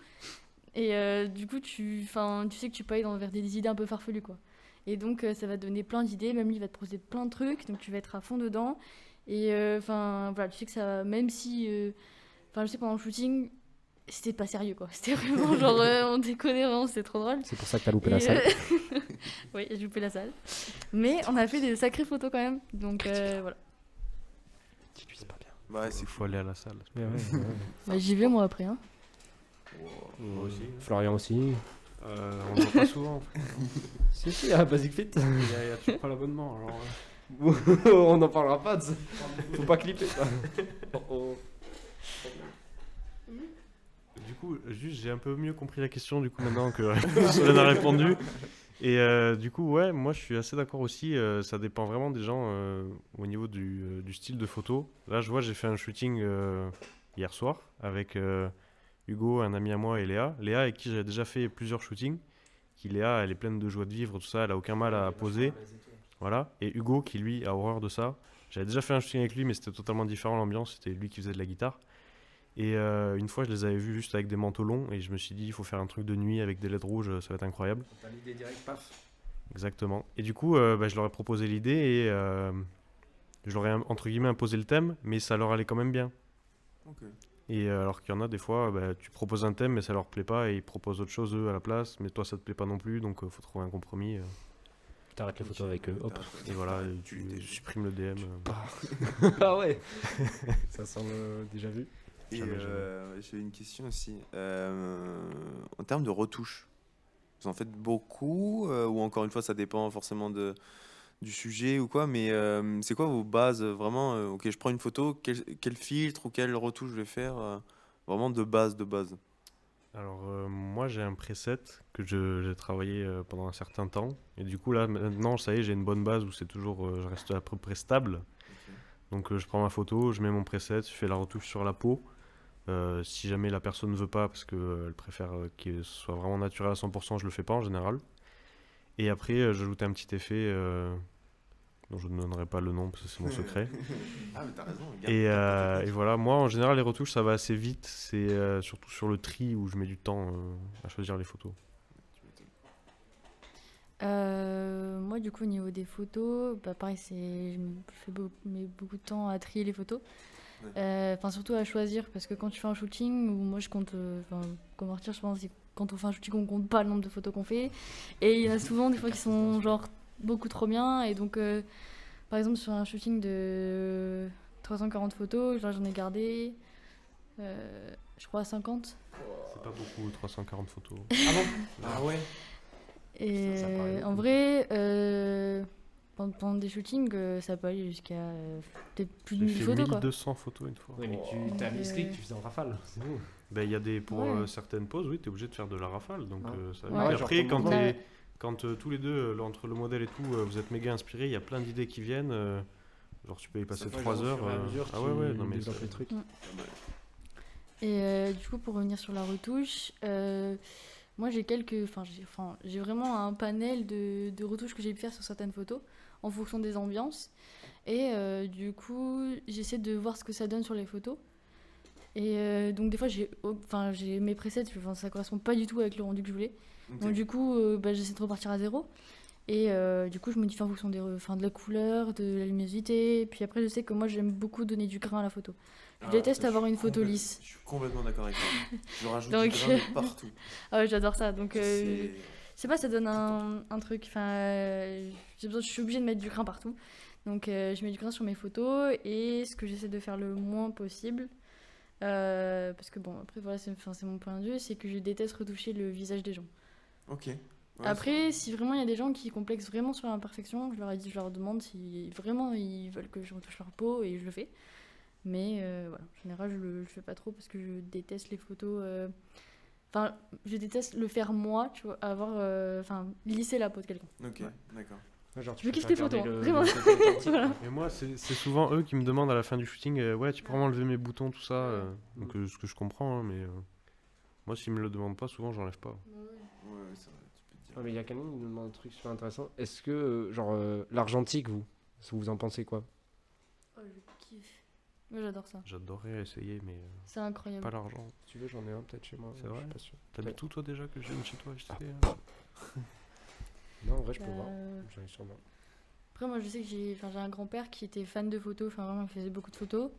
[SPEAKER 4] Et du coup, tu sais que tu peux aller vers des idées un peu farfelues, quoi. Et donc, ça va te donner plein d'idées. Même lui, il va te proposer plein de trucs. Donc, tu vas être à fond dedans. Et voilà, tu sais que ça... Même si... je sais, pendant le shooting, c'était pas sérieux, quoi. C'était vraiment genre... on déconnait vraiment, c'était trop drôle.
[SPEAKER 1] C'est pour ça que t'as loupé
[SPEAKER 4] Et,
[SPEAKER 1] la salle.
[SPEAKER 4] Oui, j'ai loupé la salle. Mais on a fait des sacrées photos quand même. Donc voilà.
[SPEAKER 1] Dis-lui, c'est pas bien.
[SPEAKER 2] Bah, c'est
[SPEAKER 3] Faut aller à la salle.
[SPEAKER 1] Mais ouais.
[SPEAKER 4] Bah, j'y vais moi après. Hein.
[SPEAKER 3] Moi aussi.
[SPEAKER 1] Florian aussi.
[SPEAKER 3] On ne voit pas souvent.
[SPEAKER 1] Si, à Basic Fit.
[SPEAKER 3] Il y a toujours pas l'abonnement. Alors,
[SPEAKER 1] On n'en parlera pas de ça. Faut pas clipper ça.
[SPEAKER 3] Du coup, juste, j'ai un peu mieux compris la question du coup maintenant que Solène a répondu. Et du coup, ouais, moi je suis assez d'accord aussi. Ça dépend vraiment des gens au niveau du style de photo. Là, je vois, j'ai fait un shooting hier soir avec Hugo, un ami à moi, et Léa. Léa, avec qui j'avais déjà fait plusieurs shootings. Léa, elle est pleine de joie de vivre, tout ça, elle a aucun mal à poser. Voilà. Et Hugo, qui lui a horreur de ça. J'avais déjà fait un shooting avec lui, mais c'était totalement différent l'ambiance. C'était lui qui faisait de la guitare. Et une fois, je les avais vus juste avec des manteaux longs. Et je me suis dit, il faut faire un truc de nuit avec des LED rouges, ça va être incroyable.
[SPEAKER 1] T'as l'idée directe, paf.
[SPEAKER 3] Exactement. Et du coup, je leur ai proposé l'idée et je leur ai entre guillemets imposé le thème, mais ça leur allait quand même bien.
[SPEAKER 2] Ok.
[SPEAKER 3] Et alors qu'il y en a des fois, tu proposes un thème, mais ça leur plaît pas et ils proposent autre chose eux à la place, mais toi ça te plaît pas non plus, donc faut trouver un compromis.
[SPEAKER 1] T'arrêtes les photos avec eux, hop.
[SPEAKER 3] Et voilà, et tu supprimes le DM.
[SPEAKER 1] Ah ouais. Ça semble déjà vu.
[SPEAKER 2] Et
[SPEAKER 3] Jamais.
[SPEAKER 2] j'ai une question aussi. En termes de retouches, vous en faites beaucoup ou encore une fois, ça dépend forcément du sujet ou quoi, mais c'est quoi vos bases vraiment ok, je prends une photo, quel filtre ou quelle retouche je vais faire vraiment de base.
[SPEAKER 3] Alors moi j'ai un preset que j'ai travaillé pendant un certain temps, et du coup là maintenant ça y est, j'ai une bonne base où c'est toujours, je reste à peu près stable. Donc je prends ma photo, je mets mon preset, je fais la retouche sur la peau. Si jamais la personne ne veut pas, parce qu'elle préfère que ce soit vraiment naturel à 100%, je le fais pas en général. Et après, j'ajoute un petit effet dont je ne donnerai pas le nom parce que c'est mon secret.
[SPEAKER 2] Ah, mais t'as raison.
[SPEAKER 3] Et voilà, moi en général, les retouches ça va assez vite. C'est surtout sur le tri où je mets du temps à choisir les photos.
[SPEAKER 4] Moi, du coup, au niveau des photos, bah, pareil, je fais mets beaucoup de temps à trier les photos. Enfin, surtout à choisir, parce que quand tu fais un shooting, ou moi je compte, comme Arthur, je pense, c'est quand on fait un shooting, on compte pas le nombre de photos qu'on fait. Et il y en a souvent des fois qui sont genre beaucoup trop bien. Et donc, par exemple, sur un shooting de 340 photos, genre, j'en ai gardé, je crois, 50.
[SPEAKER 3] C'est pas beaucoup, 340 photos.
[SPEAKER 1] Ah bon? Ah ouais.
[SPEAKER 4] Et
[SPEAKER 1] Ça paraît beaucoup.
[SPEAKER 4] en vrai, pendant des shootings, ça peut aller jusqu'à peut-être plus de
[SPEAKER 3] J'ai
[SPEAKER 4] 1000
[SPEAKER 3] fait
[SPEAKER 4] photos, quoi.
[SPEAKER 3] 1200 photos une fois.
[SPEAKER 1] Oui, mais t'as mis clic, tu faisais en rafale. C'est bon.
[SPEAKER 3] Ben, il y a des, pour
[SPEAKER 4] Ouais.
[SPEAKER 3] certaines poses, oui, tu es obligé de faire de la rafale. Donc,
[SPEAKER 1] Ah.
[SPEAKER 3] ça
[SPEAKER 4] Ouais.
[SPEAKER 3] et
[SPEAKER 1] Ouais, genre
[SPEAKER 3] après,
[SPEAKER 1] comme
[SPEAKER 3] quand,
[SPEAKER 4] moi.
[SPEAKER 3] quand tous les deux, entre le modèle et tout, vous êtes méga inspirés, il y a plein d'idées qui viennent. Genre, tu peux y passer 3 heures. Ah ouais, non, mais
[SPEAKER 1] développes les trucs.
[SPEAKER 4] Et du coup, pour revenir sur la retouche, moi j'ai vraiment un panel de retouches que j'ai pu faire sur certaines photos en fonction des ambiances. Et du coup, j'essaie de voir ce que ça donne sur les photos. Et donc des fois, j'ai mes presets, ça correspond pas du tout avec le rendu que je voulais. Donc du coup, j'essaie de repartir à zéro. Et du coup, je modifie en fonction de la couleur, de la luminosité. Puis après, je sais que moi, j'aime beaucoup donner du grain à la photo. Je déteste avoir une photo lisse.
[SPEAKER 2] Je suis complètement d'accord avec toi. Je rajoute
[SPEAKER 4] Donc,
[SPEAKER 2] du grain de partout.
[SPEAKER 4] Ah ouais, j'adore ça. Donc,
[SPEAKER 2] C'est-
[SPEAKER 4] je sais pas, ça donne un truc. Je suis obligée de mettre du grain partout. Donc, je mets du grain sur mes photos. Et ce que j'essaie de faire le moins possible, parce que bon, après, voilà, c'est mon point de vue, c'est que je déteste retoucher le visage des gens.
[SPEAKER 2] Ok. Ouais,
[SPEAKER 4] Après, si vraiment il y a des gens qui complexent vraiment sur l'imperfection, je leur demande si vraiment ils veulent que je retouche leur peau et je le fais. Mais voilà, en général, je le fais pas trop parce que je déteste les photos. Enfin, je déteste le faire moi, tu vois, lisser la peau de quelqu'un.
[SPEAKER 2] Ok,
[SPEAKER 4] Ouais.
[SPEAKER 2] d'accord.
[SPEAKER 1] Genre,
[SPEAKER 4] Je kiffe tes photos, hein, vraiment. Voilà.
[SPEAKER 3] Et moi, c'est souvent eux qui me demandent à la fin du shooting, ouais, tu peux vraiment enlever mes boutons, tout ça. Donc, ce que je comprends, hein, mais moi, s'ils me le demandent pas, souvent, j'enlève pas.
[SPEAKER 2] Ouais, c'est vrai, tu peux te dire.
[SPEAKER 1] Ah, mais il y a Camille qui nous demande un truc super intéressant. Est-ce que, l'argentique, vous en pensez quoi?
[SPEAKER 4] Oh, je kiffe. Moi, j'adore ça.
[SPEAKER 3] J'adorerais essayer, mais
[SPEAKER 4] C'est incroyable.
[SPEAKER 3] pas l'argent.
[SPEAKER 1] Si tu veux, j'en ai un peut-être chez moi.
[SPEAKER 3] C'est
[SPEAKER 1] Je
[SPEAKER 3] vrai
[SPEAKER 1] suis pas sûr.
[SPEAKER 3] T'habites où, toi, déjà, que je vienne chez toi acheter
[SPEAKER 1] Non, en vrai, je peux voir.
[SPEAKER 4] Euh,
[SPEAKER 1] J'en ai sûrement.
[SPEAKER 4] Après, moi, je sais que j'ai un grand-père qui était fan de photos, enfin, vraiment, il faisait beaucoup de photos.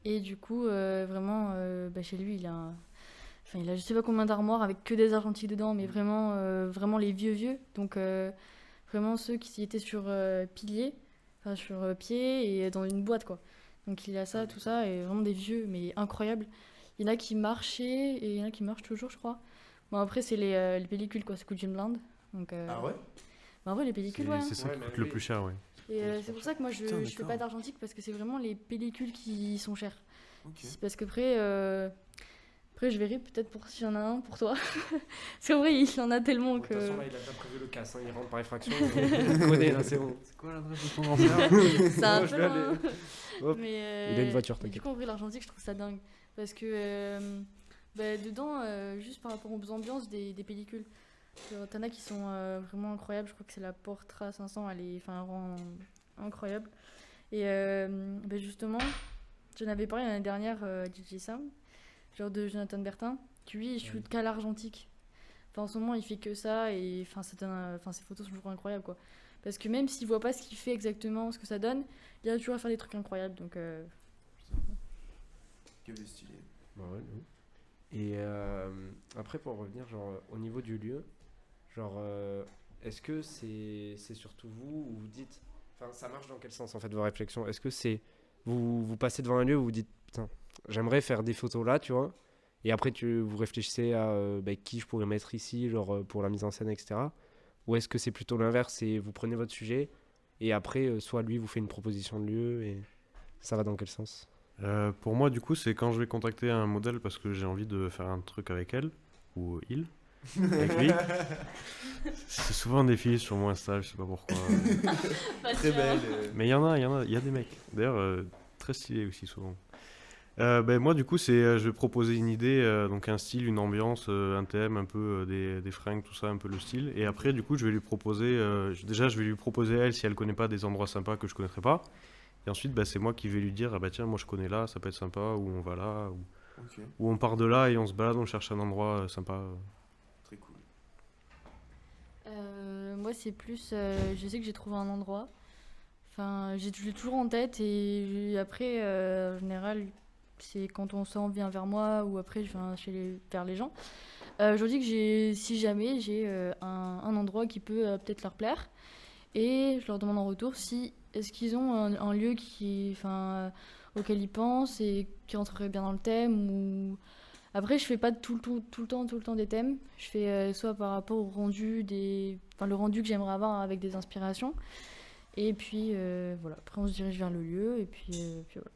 [SPEAKER 4] Et du coup, vraiment, chez lui, il a je sais pas combien d'armoires avec que des argentiques dedans, mais vraiment les vieux. Donc, vraiment ceux qui étaient sur pilier, enfin sur pied et dans une boîte, quoi. Donc il a ça, tout ça, et vraiment des vieux, mais incroyables. Il y en a qui marchaient et il y en a qui marchent toujours, je crois. Bon, après, c'est les pellicules, quoi, ça coûte une blinde. Donc,
[SPEAKER 2] ouais.
[SPEAKER 4] bah, en vrai, les pellicules, ouais.
[SPEAKER 3] C'est ça qui
[SPEAKER 1] Ouais,
[SPEAKER 3] coûte
[SPEAKER 1] mais
[SPEAKER 3] le plus cher, ouais.
[SPEAKER 4] Et c'est pour ça que moi, je
[SPEAKER 2] Putain,
[SPEAKER 4] fais
[SPEAKER 2] d'accord.
[SPEAKER 4] pas d'argentique parce que c'est vraiment les pellicules qui sont chères.
[SPEAKER 2] Ok.
[SPEAKER 4] C'est parce qu'après, après, je verrai peut-être pour s'il y en a un pour toi. Parce qu'en vrai, il en a tellement
[SPEAKER 1] De toute
[SPEAKER 4] que.
[SPEAKER 1] façon, là, il a déjà prévu le casse, hein, il rentre par effraction. Il connaît, là, c'est bon.
[SPEAKER 3] C'est quoi l'adresse de ton grand-père?
[SPEAKER 4] C'est un
[SPEAKER 1] Non, je
[SPEAKER 4] peu
[SPEAKER 1] vais
[SPEAKER 4] loin.
[SPEAKER 1] aller. Hop.
[SPEAKER 4] Mais,
[SPEAKER 1] Il a une voiture,
[SPEAKER 4] Du
[SPEAKER 1] t'inquiète.
[SPEAKER 4] coup, en vrai, l'argentique, je trouve ça dingue. Parce que dedans, juste par rapport aux ambiances des pellicules, t'en as qui sont vraiment incroyables. Je crois que c'est la Portra 500, elle est un rang incroyable. Et justement, j'en avais parlé l'année dernière à DJ Sam, genre de Jonathan Bertin, qui lui, il shoot qu'à l'argentique. Enfin, en ce moment, il fait que ça et ça donne, ses photos sont toujours incroyables, quoi. Parce que même s'il voit pas ce qu'il fait exactement, ce que ça donne, il a toujours à faire des trucs incroyables. Donc,
[SPEAKER 2] Que des stylés.
[SPEAKER 1] Bah ouais, oui. Et après, pour revenir, genre, au niveau du lieu, genre, est-ce que c'est surtout vous ou vous dites. Enfin, ça marche dans quel sens en fait vos réflexions? Est-ce que c'est. Vous passez devant un lieu où vous dites, putain, j'aimerais faire des photos là, tu vois? Et après, vous réfléchissez à qui je pourrais mettre ici, genre, pour la mise en scène, etc. Ou est-ce que c'est plutôt l'inverse? C'est vous prenez votre sujet et après, soit lui vous fait une proposition de lieu et ça va dans quel sens?
[SPEAKER 3] Pour moi, du coup, c'est quand je vais contacter un modèle parce que j'ai envie de faire un truc avec elle, ou il, avec lui. C'est souvent des filles sur mon Insta, je sais pas pourquoi.
[SPEAKER 2] Très belle.
[SPEAKER 3] Mais il y a des mecs. D'ailleurs, très stylés aussi souvent. Moi, du coup, je vais proposer une idée, donc un style, une ambiance, un thème, un peu des fringues, tout ça, un peu le style. Et après, du coup, je vais lui proposer, déjà, je vais lui proposer elle si elle connaît pas des endroits sympas que je connaîtrais pas. Et ensuite, c'est moi qui vais lui dire, ah bah tiens, moi je connais là, ça peut être sympa, ou on va là,
[SPEAKER 2] Ok,
[SPEAKER 3] ou on part de là et on se balade, on cherche un endroit sympa.
[SPEAKER 2] très cool.
[SPEAKER 4] moi, c'est plus. Je sais que j'ai trouvé un endroit. Enfin, je l'ai toujours en tête et après, en général, c'est quand on sent vient vers moi ou après je viens vers les gens. Je leur dis que si jamais j'ai un endroit qui peut peut-être leur plaire et je leur demande en retour si est-ce qu'ils ont un lieu auquel ils pensent et qui rentrerait bien dans le thème ou après je fais pas tout le temps des thèmes. Je fais soit par rapport au rendu le rendu que j'aimerais avoir avec des inspirations. Et puis voilà, après on se dirige vers le lieu et puis voilà.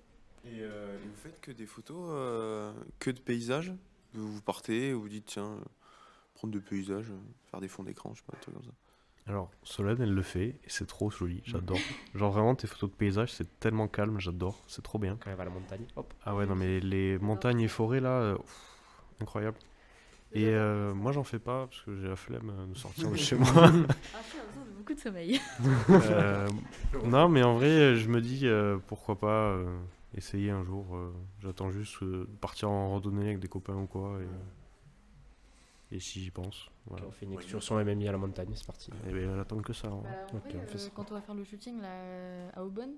[SPEAKER 2] Et vous faites que des photos, que de paysages? Vous partez, vous dites tiens, prendre de paysages, faire des fonds d'écran, je sais pas, des trucs comme ça.
[SPEAKER 3] Alors, Solène, elle le fait et c'est trop joli, j'adore. Genre vraiment, tes photos de paysage, c'est tellement calme, j'adore, c'est trop bien.
[SPEAKER 1] Quand elle va à la montagne, hop.
[SPEAKER 3] Ah ouais, non mais les montagnes et forêts là, incroyable. Et moi j'en fais pas parce que j'ai la flemme de sortir de chez moi.
[SPEAKER 4] Ah, j'ai besoin de beaucoup de sommeil.
[SPEAKER 3] Non mais en vrai je me dis pourquoi pas essayer un jour. J'attends juste de partir en randonnée avec des copains ou quoi. Et si j'y pense. Voilà.
[SPEAKER 1] Ok, on fait une excursion MMI à la montagne, c'est parti.
[SPEAKER 3] Et bien elle attend que ça. Hein.
[SPEAKER 4] En
[SPEAKER 1] Ok,
[SPEAKER 4] vrai,
[SPEAKER 1] on fait ça.
[SPEAKER 4] quand on va faire le shooting là, à Aubonne,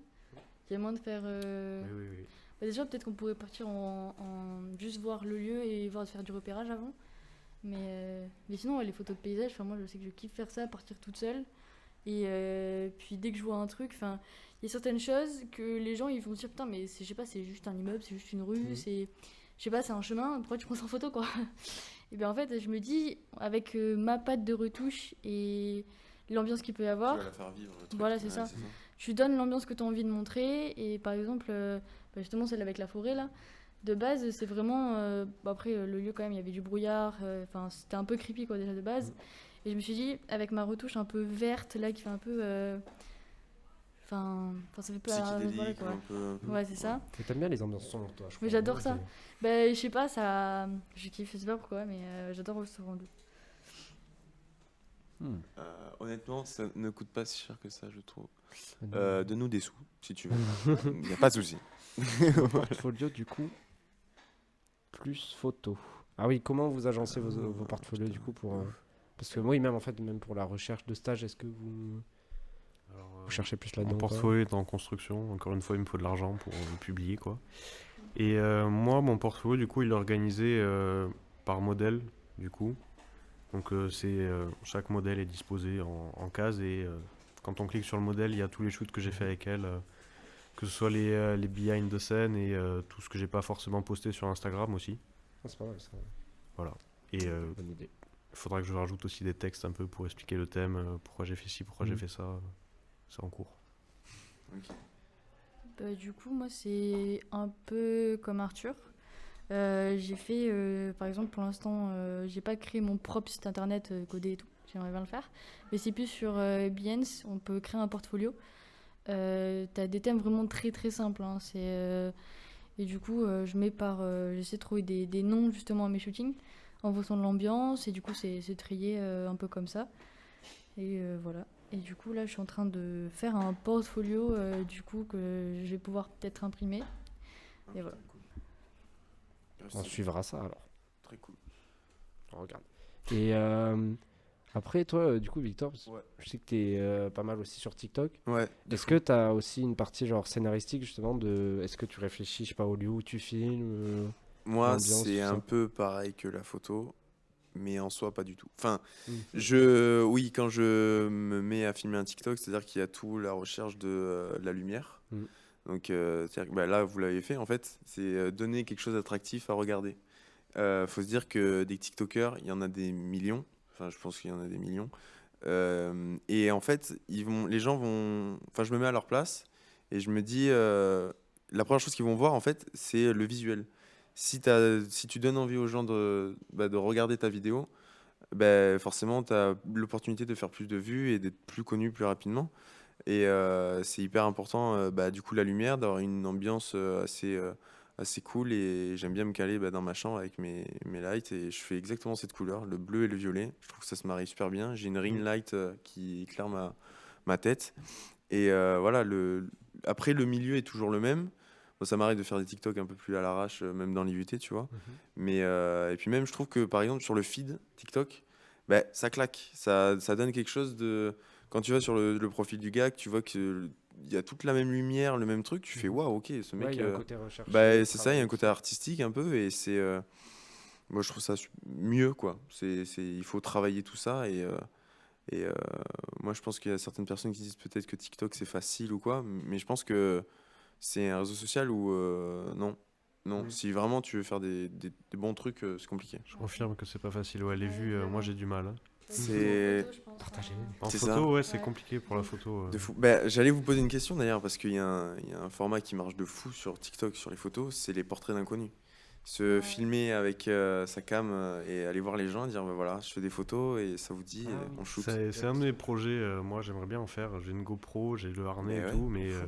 [SPEAKER 4] il y a moyen de faire.
[SPEAKER 3] Oui.
[SPEAKER 4] Déjà, peut-être qu'on pourrait partir juste voir le lieu et faire du repérage avant. Mais sinon, ouais, les photos de paysage, moi je sais que je kiffe faire ça, partir toute seule. Et puis dès que je vois un truc, il y a certaines choses que les gens ils vont se dire putain, mais je sais pas, c'est juste un immeuble, c'est juste une rue, c'est. Je sais pas, c'est un chemin, pourquoi tu prends ça en photo quoi? Et bien en fait, je me dis, avec ma patte de retouche et l'ambiance qu'il peut y avoir,
[SPEAKER 2] Tu vas la faire vivre, le truc.
[SPEAKER 4] Voilà, c'est ça. tu donnes l'ambiance que tu as envie de montrer. Et par exemple, justement celle avec la forêt là, de base c'est vraiment après le lieu quand même il y avait du brouillard, c'était un peu creepy quoi déjà de base. Et je me suis dit avec ma retouche un peu verte là qui fait un peu ça fait pas
[SPEAKER 2] Psychédélique,
[SPEAKER 4] voilà, quoi.
[SPEAKER 2] un peu.
[SPEAKER 4] Ouais, c'est ça.
[SPEAKER 1] Et t'aimes bien les ambiances sombres, toi, je crois.
[SPEAKER 4] Mais j'adore
[SPEAKER 1] Ouais,
[SPEAKER 4] ça. Je sais pas, ça je kiffe, je sais pas pourquoi, mais j'adore ce rendu.
[SPEAKER 2] Honnêtement, ça ne coûte pas si cher que ça, je trouve.
[SPEAKER 1] c'est-
[SPEAKER 2] Donne-nous des sous, si tu veux. Il n'y a pas de souci.
[SPEAKER 1] Portfolio, du coup, plus photo. Ah oui, comment vous agencez vos portfolios, du coup, pour... Parce que oui, même en fait, même pour la recherche de stage, est-ce que vous cherchez plus là-dedans
[SPEAKER 3] Mon
[SPEAKER 1] quoi
[SPEAKER 3] portfolio est en construction. Encore une fois, il me faut de l'argent pour publier, quoi. Et moi, mon portfolio, du coup, il est organisé par modèle, du coup. Donc chaque modèle est disposé en cases et quand on clique sur le modèle, il y a tous les shoots que j'ai fait avec elle, que ce soit les behind the scene et tout ce que j'ai pas forcément posté sur Instagram aussi.
[SPEAKER 1] Ah, c'est pas mal ça.
[SPEAKER 3] Voilà. Et
[SPEAKER 1] Bonne idée.
[SPEAKER 3] il faudra que je rajoute aussi des textes un peu pour expliquer le thème, pourquoi j'ai fait ci, pourquoi j'ai fait ça. C'est en cours.
[SPEAKER 4] Bah, du coup, moi, c'est un peu comme Arthur. J'ai fait, par exemple, pour l'instant, j'ai pas créé mon propre site internet codé et tout. J'aimerais bien le faire. Mais c'est plus sur Behance, on peut créer un portfolio. T'as des thèmes vraiment très très simples. Hein. Et du coup, j'essaie de trouver des noms justement à mes shootings en fonction de l'ambiance. Et du coup, c'est trié un peu comme ça. Et voilà. Et du coup, là, je suis en train de faire un portfolio du coup que je vais pouvoir peut-être imprimer. Et voilà.
[SPEAKER 1] On suivra ça alors.
[SPEAKER 2] Très cool.
[SPEAKER 1] On regarde. Et après, toi, du coup, Victor, parce que
[SPEAKER 2] Ouais.
[SPEAKER 1] je sais que t'es pas mal aussi sur TikTok.
[SPEAKER 2] Ouais.
[SPEAKER 1] Est-ce que t'as aussi une partie genre scénaristique justement est-ce que tu réfléchis, je sais pas, au lieu où tu filmes
[SPEAKER 2] Moi,
[SPEAKER 1] l'ambiance,
[SPEAKER 2] c'est
[SPEAKER 1] tout
[SPEAKER 2] un
[SPEAKER 1] ça.
[SPEAKER 2] peu pareil que la photo, mais en soi, pas du tout. Enfin,
[SPEAKER 1] Mm.
[SPEAKER 2] oui, quand je me mets à filmer un TikTok, c'est-à-dire qu'il y a tout la recherche de la lumière.
[SPEAKER 1] Mm.
[SPEAKER 2] Donc, c'est-à-dire que bah, là, vous l'avez fait, en fait, c'est donner quelque chose d'attractif à regarder. Faut se dire que des TikTokers, il y en a des millions. Enfin, je pense qu'il y en a des millions. Et en fait, les gens vont. Enfin, je me mets à leur place et je me dis, la première chose qu'ils vont voir, en fait, c'est le visuel. Si tu donnes envie aux gens de regarder ta vidéo, bah, forcément, tu as l'opportunité de faire plus de vues et d'être plus connu plus rapidement. Et c'est hyper important, bah, du coup, la lumière, d'avoir une ambiance assez cool. Et j'aime bien me caler bah, dans ma chambre avec mes lights. Et je fais exactement cette couleur, le bleu et le violet. Je trouve que ça se marie super bien. J'ai une ring light qui éclaire ma tête. Et voilà, après, le milieu est toujours le même. Bon, ça m'arrive de faire des TikTok un peu plus à l'arrache, même dans l'IUT, tu vois. Mais, et puis même, je trouve que par exemple, sur le feed TikTok, bah, ça claque. Ça donne quelque chose de. Quand tu vas sur le profil du gars, que tu vois qu'il y a toute la même lumière, le même truc, tu fais waouh, ok, ce
[SPEAKER 1] Ouais,
[SPEAKER 2] mec.
[SPEAKER 1] il y a un côté recherché.
[SPEAKER 2] Bah, c'est ça, il y a un
[SPEAKER 1] travail.
[SPEAKER 2] côté artistique un peu. Et c'est. Moi, je trouve ça mieux, quoi. Il faut travailler tout ça. Et moi, je pense qu'il y a certaines personnes qui disent peut-être que TikTok c'est facile ou quoi, mais je pense que c'est un réseau social où non. Non, si vraiment tu veux faire des bons trucs, c'est compliqué.
[SPEAKER 3] Je confirme que c'est pas facile. Ouais, les vues, moi j'ai du mal. Hein.
[SPEAKER 2] C'est-
[SPEAKER 1] Partagé.
[SPEAKER 3] En
[SPEAKER 2] C'est
[SPEAKER 3] photo,
[SPEAKER 2] ça.
[SPEAKER 3] ouais, c'est
[SPEAKER 4] Ouais.
[SPEAKER 3] compliqué pour la photo.
[SPEAKER 2] De fou. Bah, j'allais vous poser une question d'ailleurs, parce qu'il y a un format qui marche de fou sur TikTok, sur les photos, c'est les portraits d'inconnus. Se
[SPEAKER 4] Ouais.
[SPEAKER 2] filmer avec sa cam et aller voir les gens et dire bah, voilà, je fais des photos et ça vous dit,
[SPEAKER 1] Ah oui.
[SPEAKER 2] on shoot.
[SPEAKER 3] C'est un de mes projets, moi j'aimerais bien en faire. J'ai une GoPro, j'ai le harnais
[SPEAKER 2] Mais
[SPEAKER 3] et
[SPEAKER 2] ouais,
[SPEAKER 3] tout, mais
[SPEAKER 2] fou.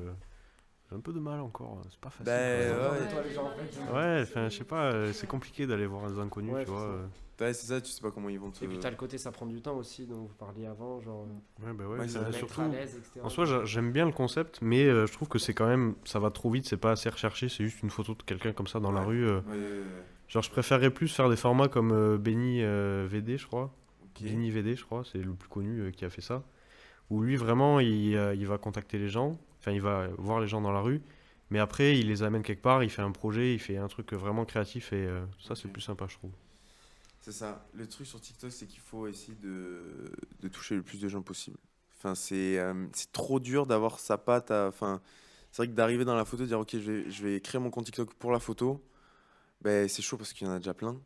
[SPEAKER 3] j'ai un peu de mal encore. C'est pas facile.
[SPEAKER 2] Bah,
[SPEAKER 3] quand même.
[SPEAKER 2] ouais.
[SPEAKER 1] Toi, les gens, en fait.
[SPEAKER 3] Ouais, enfin, je sais pas, c'est compliqué d'aller voir des inconnus,
[SPEAKER 1] Ouais,
[SPEAKER 3] tu vois.
[SPEAKER 1] c'est ça.
[SPEAKER 2] Ouais, c'est ça, tu sais pas comment ils vont te.
[SPEAKER 1] Et puis t'as le côté, ça prend du temps aussi, dont vous parliez avant, genre.
[SPEAKER 3] Ouais, bah ouais,
[SPEAKER 2] Ouais,
[SPEAKER 3] enfin,
[SPEAKER 2] c'est vrai.
[SPEAKER 1] Mettre
[SPEAKER 3] surtout.
[SPEAKER 1] à l'aise, etc.
[SPEAKER 3] En soi, j'aime bien le concept, mais je trouve que c'est quand même, ça va trop vite, c'est pas assez recherché, c'est juste une photo de quelqu'un comme ça dans la
[SPEAKER 2] Ouais.
[SPEAKER 3] rue.
[SPEAKER 2] Ouais,
[SPEAKER 3] Genre, je préférerais plus faire des formats comme Benny VD, je crois.
[SPEAKER 2] ok.
[SPEAKER 3] Benny VD, je crois, c'est le plus connu qui a fait ça. Où lui, vraiment, il va contacter les gens, enfin, il va voir les gens dans la rue, mais après, il les amène quelque part, il fait un projet, il fait un truc vraiment créatif, et ça, c'est
[SPEAKER 2] Ok.
[SPEAKER 3] plus sympa, je trouve.
[SPEAKER 2] C'est ça. Le truc sur TikTok, c'est qu'il faut essayer de toucher le plus de gens possible. Enfin, c'est trop dur d'avoir sa patte. Enfin, c'est vrai que d'arriver dans la photo, de dire ok, je vais créer mon compte TikTok pour la photo, ben, c'est chaud parce qu'il y en a déjà plein.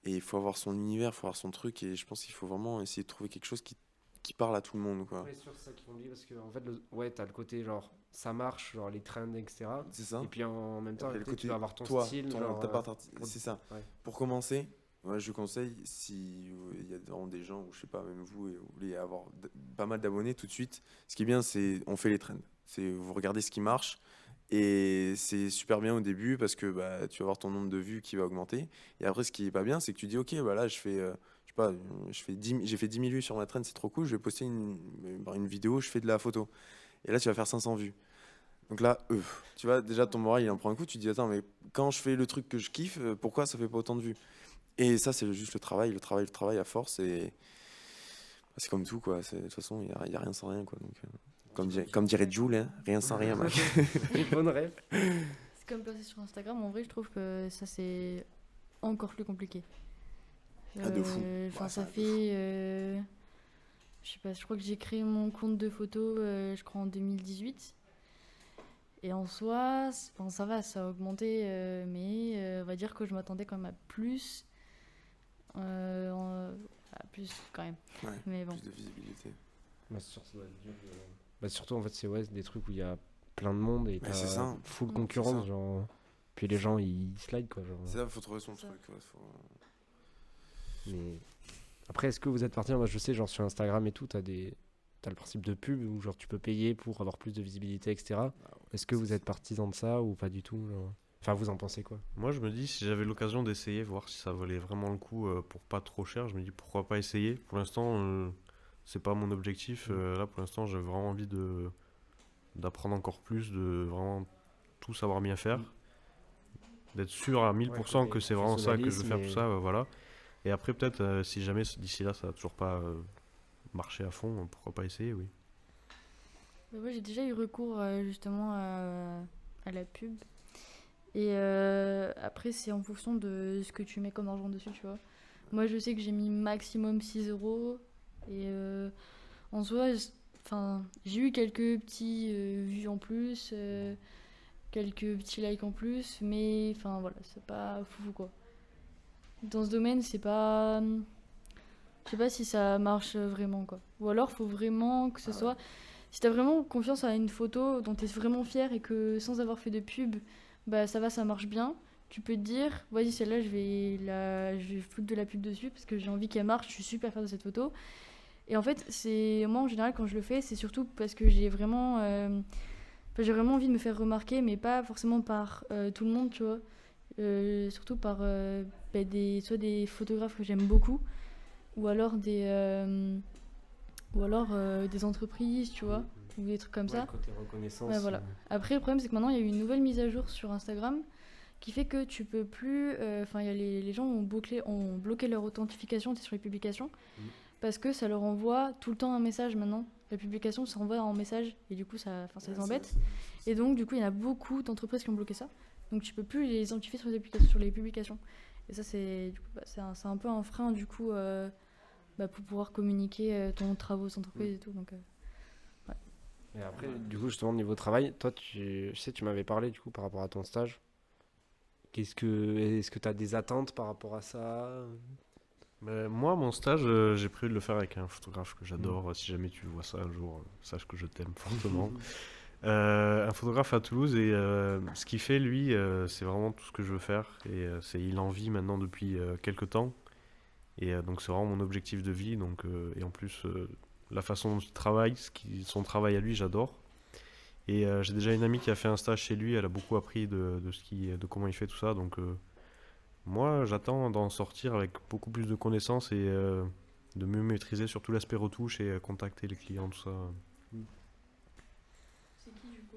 [SPEAKER 2] Et il faut avoir son univers, il faut avoir son truc. Et je pense qu'il faut vraiment essayer de trouver quelque chose qui parle à tout le monde, quoi.
[SPEAKER 1] Ouais, c'est sûr, c'est ça qu'ils font oublier parce que, en fait, ouais, t'as le côté genre, ça marche, genre les trends, etc.
[SPEAKER 2] C'est ça.
[SPEAKER 1] Et puis en même temps,
[SPEAKER 2] Après, le
[SPEAKER 1] peut-être tu
[SPEAKER 2] côté
[SPEAKER 1] vas avoir ton
[SPEAKER 2] toi,
[SPEAKER 1] style.
[SPEAKER 2] ta
[SPEAKER 1] genre,
[SPEAKER 2] part
[SPEAKER 1] pour-
[SPEAKER 2] c'est ça.
[SPEAKER 1] ouais.
[SPEAKER 2] Pour commencer, moi, je conseille, si il y a vraiment des gens, ou je sais pas, même vous, et vous voulez avoir pas mal d'abonnés tout de suite, ce qui est bien, c'est on fait les trends. C'est vous regardez ce qui marche, et c'est super bien au début parce que bah, tu vas avoir ton nombre de vues qui va augmenter. Et après, ce qui est pas bien, c'est que tu dis, ok, bah là, je sais pas, j'ai fait 10 000 vues sur ma trend, c'est trop cool, je vais poster une vidéo, je fais de la photo. Et là, tu vas faire 500 vues. Donc là, tu vois, déjà ton moral il en prend un coup, tu te dis, attends, mais quand je fais le truc que je kiffe, pourquoi ça fait pas autant de vues? Et ça, c'est juste le travail à force. Et bah, c'est comme tout, quoi. De toute façon, il y a rien sans rien, quoi. Donc, comme dirait Jules, hein, rien sans rien, mec.
[SPEAKER 1] Bonne rêve.
[SPEAKER 4] C'est comme passer sur Instagram, en vrai, je trouve que ça c'est encore plus compliqué.
[SPEAKER 2] Ah, de fou.
[SPEAKER 4] Enfin,
[SPEAKER 2] Bah,
[SPEAKER 4] ça
[SPEAKER 2] ça, de
[SPEAKER 4] fait. Je sais pas, je crois que j'ai créé mon compte de photo, je crois en 2018. Et en soi, bon, ça va, ça a augmenté, mais on va dire que je m'attendais quand même à plus. À plus quand même.
[SPEAKER 2] Ouais,
[SPEAKER 4] Mais bon.
[SPEAKER 2] plus de visibilité.
[SPEAKER 1] Bah, c'est sûr, ça doit être dur, bah, surtout, en fait, c'est ouais, c'est des trucs où il y a plein de monde et
[SPEAKER 2] Mais c'est
[SPEAKER 1] t'as
[SPEAKER 2] ça.
[SPEAKER 1] full
[SPEAKER 4] Mm.
[SPEAKER 1] concurrence,
[SPEAKER 2] C'est ça.
[SPEAKER 1] genre. Puis les gens, ils slide, quoi. Genre.
[SPEAKER 2] C'est ça, faut trouver son
[SPEAKER 4] C'est ça.
[SPEAKER 2] truc. Ouais,
[SPEAKER 1] Mais après, est-ce que vous êtes parti? Moi, je sais, genre sur Instagram et tout, t'as le principe de pub où genre tu peux payer pour avoir plus de visibilité, etc.
[SPEAKER 2] Ah ouais,
[SPEAKER 1] Est-ce que vous êtes partisan de ça ou pas du tout, genre Enfin, vous en pensez quoi?
[SPEAKER 3] Moi, je me dis, si j'avais l'occasion d'essayer, voir si ça valait vraiment le coup pour pas trop cher, je me dis pourquoi pas essayer. Pour l'instant, c'est pas mon objectif. Là, pour l'instant, j'ai vraiment envie d'apprendre encore plus, de vraiment tout savoir bien faire. D'être sûr à 1000%
[SPEAKER 1] côté
[SPEAKER 3] que c'est vraiment ça que je veux faire, tout
[SPEAKER 1] professionnalisme
[SPEAKER 3] ça, voilà. Et après, peut-être, si jamais d'ici là, ça a toujours pas marché à fond, pourquoi pas essayer, oui.
[SPEAKER 4] Bah, moi, j'ai déjà eu recours justement à la pub. Et après, c'est en fonction de ce que tu mets comme argent dessus, tu vois. Moi, je sais que j'ai mis maximum 6 euros. Et en soi, enfin, j'ai eu quelques petits vues en plus, quelques petits likes en plus. Mais enfin, voilà, c'est pas fou, quoi. Dans ce domaine, c'est pas. Je sais pas si ça marche vraiment, quoi. Ou alors, faut vraiment que ce soit. Si t'as vraiment confiance à une photo dont t'es vraiment fier et que sans avoir fait de pub, bah ça va, ça marche bien, tu peux te dire, vas-y, celle-là, je vais foutre de la pub dessus parce que j'ai envie qu'elle marche, je suis super fière de cette photo. Et en fait, moi en général, quand je le fais, c'est surtout parce que j'ai vraiment envie de me faire remarquer, mais pas forcément par tout le monde, tu vois. Surtout par soit des photographes que j'aime beaucoup, ou alors des entreprises, tu vois, ou des trucs comme ça.
[SPEAKER 1] Côté reconnaissance.
[SPEAKER 4] Ouais, voilà. Après, le problème, c'est que maintenant, il y a eu une nouvelle mise à jour sur Instagram qui fait que tu peux plus. Enfin, les gens ont bloqué leur authentification sur les publications parce que ça leur envoie tout le temps un message maintenant. La publication, ça envoie en message et du coup, ça les embête. Et donc, du coup, il y en a beaucoup d'entreprises qui ont bloqué ça. Donc, tu peux plus les identifier sur les publications. Et ça, c'est c'est un peu un frein, du coup, pour pouvoir communiquer ton travaux aux entreprises et tout. Donc,
[SPEAKER 1] Et après, du coup, justement, niveau travail, toi, je sais, tu m'avais parlé, du coup, par rapport à ton stage. Est-ce que tu as des attentes par rapport à ça?
[SPEAKER 3] Mais moi, mon stage, j'ai prévu de le faire avec un photographe que j'adore. Si jamais tu vois ça un jour, sache que je t'aime fortement. Un photographe à Toulouse et ce qu'il fait, lui, c'est vraiment tout ce que je veux faire. Et il en vit maintenant depuis quelques temps. Et donc, c'est vraiment mon objectif de vie. Donc, et en plus, la façon dont il travaille, son travail à lui, j'adore. Et j'ai déjà une amie qui a fait un stage chez lui. Elle a beaucoup appris de comment il fait tout ça. Donc, moi, j'attends d'en sortir avec beaucoup plus de connaissances et de mieux maîtriser surtout l'aspect retouche et contacter les clients, tout ça.
[SPEAKER 4] c'est qui du coup?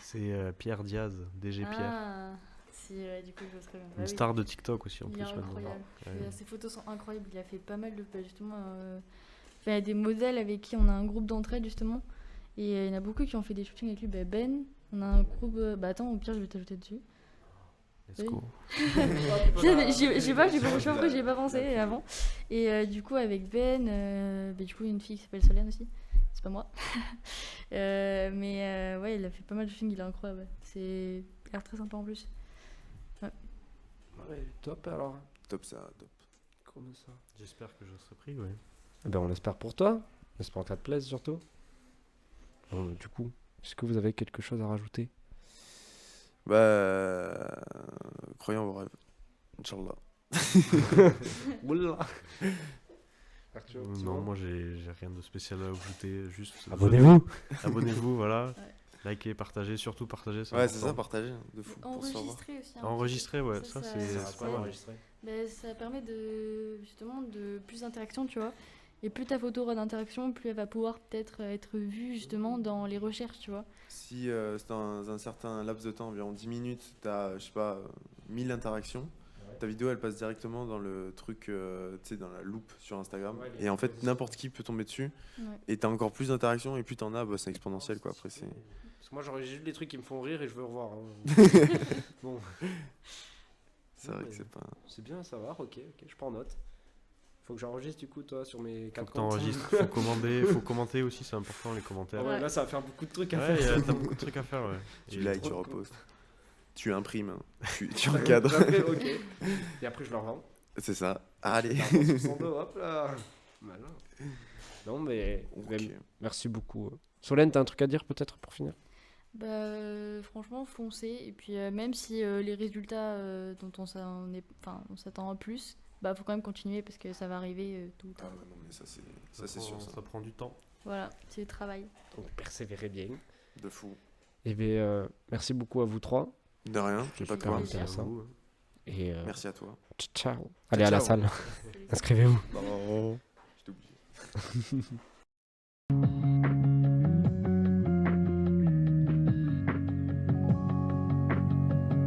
[SPEAKER 3] C'est Pierre Diaz, DG Pierre.
[SPEAKER 4] Ah, si, du coup, je vois très bien.
[SPEAKER 3] Une star de TikTok aussi en
[SPEAKER 4] Il
[SPEAKER 3] plus
[SPEAKER 4] est
[SPEAKER 3] maintenant.
[SPEAKER 4] incroyable.
[SPEAKER 3] Ouais.
[SPEAKER 4] Ses photos sont incroyables. Il a fait pas mal de. Justement, il y a des modèles avec qui on a un groupe d'entraide, justement. Et il y en a beaucoup qui ont fait des shootings avec lui. Ben, on a un groupe. Attends, au pire, je vais t'ajouter dessus.
[SPEAKER 3] Let's
[SPEAKER 4] Oui.
[SPEAKER 3] go.
[SPEAKER 4] Je sais pas pourquoi j'y ai pas pensé avant. Et du coup, avec du coup, une fille qui s'appelle Solène aussi. C'est pas moi. Ouais, il a fait pas mal de shootings. Il est incroyable. Il a l'air très sympa en plus.
[SPEAKER 1] Ouais, top alors.
[SPEAKER 2] Top ça, top.
[SPEAKER 1] Comme ça.
[SPEAKER 3] J'espère que je serai pris, ouais.
[SPEAKER 1] Ben, on l'espère pour toi. On espère que ça te plaise surtout. Du coup, est-ce que vous avez quelque chose à rajouter?
[SPEAKER 2] Croyons en vos rêves. Inch'Allah.
[SPEAKER 1] Oula.
[SPEAKER 3] Non, moi j'ai rien de spécial à ajouter, juste
[SPEAKER 1] Abonnez-vous.
[SPEAKER 3] abonnez-vous, voilà. Likez, partagez, surtout partagez.
[SPEAKER 2] Ouais, c'est
[SPEAKER 3] important.
[SPEAKER 2] ça, partager. De fou. Pour se faire voir.
[SPEAKER 4] Enregistrer aussi.
[SPEAKER 3] Enregistrer, ouais, ça,
[SPEAKER 4] Ça,
[SPEAKER 3] c'est
[SPEAKER 4] ça
[SPEAKER 3] pas mal.
[SPEAKER 4] Ça permet justement de plus d'interaction, tu vois. Et plus ta photo aura d'interaction, plus elle va pouvoir peut-être être vue justement dans les recherches, tu vois.
[SPEAKER 2] Si c'est dans un certain laps de temps, environ 10 minutes, t'as, je sais pas, 1000 interactions, ta vidéo elle passe directement dans le truc, tu sais, dans la loupe sur Instagram.
[SPEAKER 1] Ouais, les
[SPEAKER 2] Et en fait,
[SPEAKER 1] propositions.
[SPEAKER 2] n'importe qui peut tomber dessus.
[SPEAKER 4] Ouais.
[SPEAKER 2] Et t'as encore plus d'interactions, et plus t'en as, c'est exponentiel quoi. Après, c'est.
[SPEAKER 1] Parce que moi, j'aurais juste des trucs qui me font rire et je veux revoir. Bon,
[SPEAKER 2] C'est vrai
[SPEAKER 1] mais-
[SPEAKER 2] que c'est pas.
[SPEAKER 1] c'est bien à savoir, ok, je prends note. Faut que j'enregistre du coup, toi, sur mes
[SPEAKER 3] Faut
[SPEAKER 1] 4
[SPEAKER 3] que
[SPEAKER 1] comptes.
[SPEAKER 3] t'enregistres, faut commander, faut commenter aussi, c'est important les
[SPEAKER 1] Ah
[SPEAKER 3] commentaires.
[SPEAKER 1] ouais, là, ça va faire beaucoup de trucs à
[SPEAKER 3] Ouais,
[SPEAKER 1] faire.
[SPEAKER 3] t'as beaucoup de trucs à faire, ouais.
[SPEAKER 2] Tu
[SPEAKER 3] Et-
[SPEAKER 2] likes,
[SPEAKER 1] trop
[SPEAKER 2] tu
[SPEAKER 1] de
[SPEAKER 2] repostes. Tu imprimes, hein. tu
[SPEAKER 1] Après,
[SPEAKER 2] encadres.
[SPEAKER 1] ok. Et après, je le revends.
[SPEAKER 2] C'est ça. Allez.
[SPEAKER 1] 60 euros, hop là. Malin. Non, mais
[SPEAKER 2] Ok.
[SPEAKER 1] merci beaucoup. Solène, t'as un truc à dire peut-être pour finir?
[SPEAKER 4] Franchement, foncez. Et puis, même si les résultats dont on s'attend à plus, faut quand même continuer parce que ça va arriver tout le
[SPEAKER 2] Ah
[SPEAKER 4] temps.
[SPEAKER 2] ouais, non, mais ça c'est
[SPEAKER 3] prend-
[SPEAKER 2] sûr. Ça.
[SPEAKER 3] Ça prend du temps.
[SPEAKER 4] Voilà, c'est le travail.
[SPEAKER 1] Donc, persévérez bien.
[SPEAKER 2] De fou.
[SPEAKER 1] Et bien, merci beaucoup à vous trois.
[SPEAKER 2] De rien,
[SPEAKER 1] C'est
[SPEAKER 2] pas de
[SPEAKER 1] super
[SPEAKER 2] quoi.
[SPEAKER 4] plaisir.
[SPEAKER 1] intéressant.
[SPEAKER 3] À vous, hein.
[SPEAKER 1] Et
[SPEAKER 2] Merci à toi.
[SPEAKER 1] ciao. Allez à la
[SPEAKER 2] ciao.
[SPEAKER 1] salle. Inscrivez-vous.
[SPEAKER 2] J'étais obligé.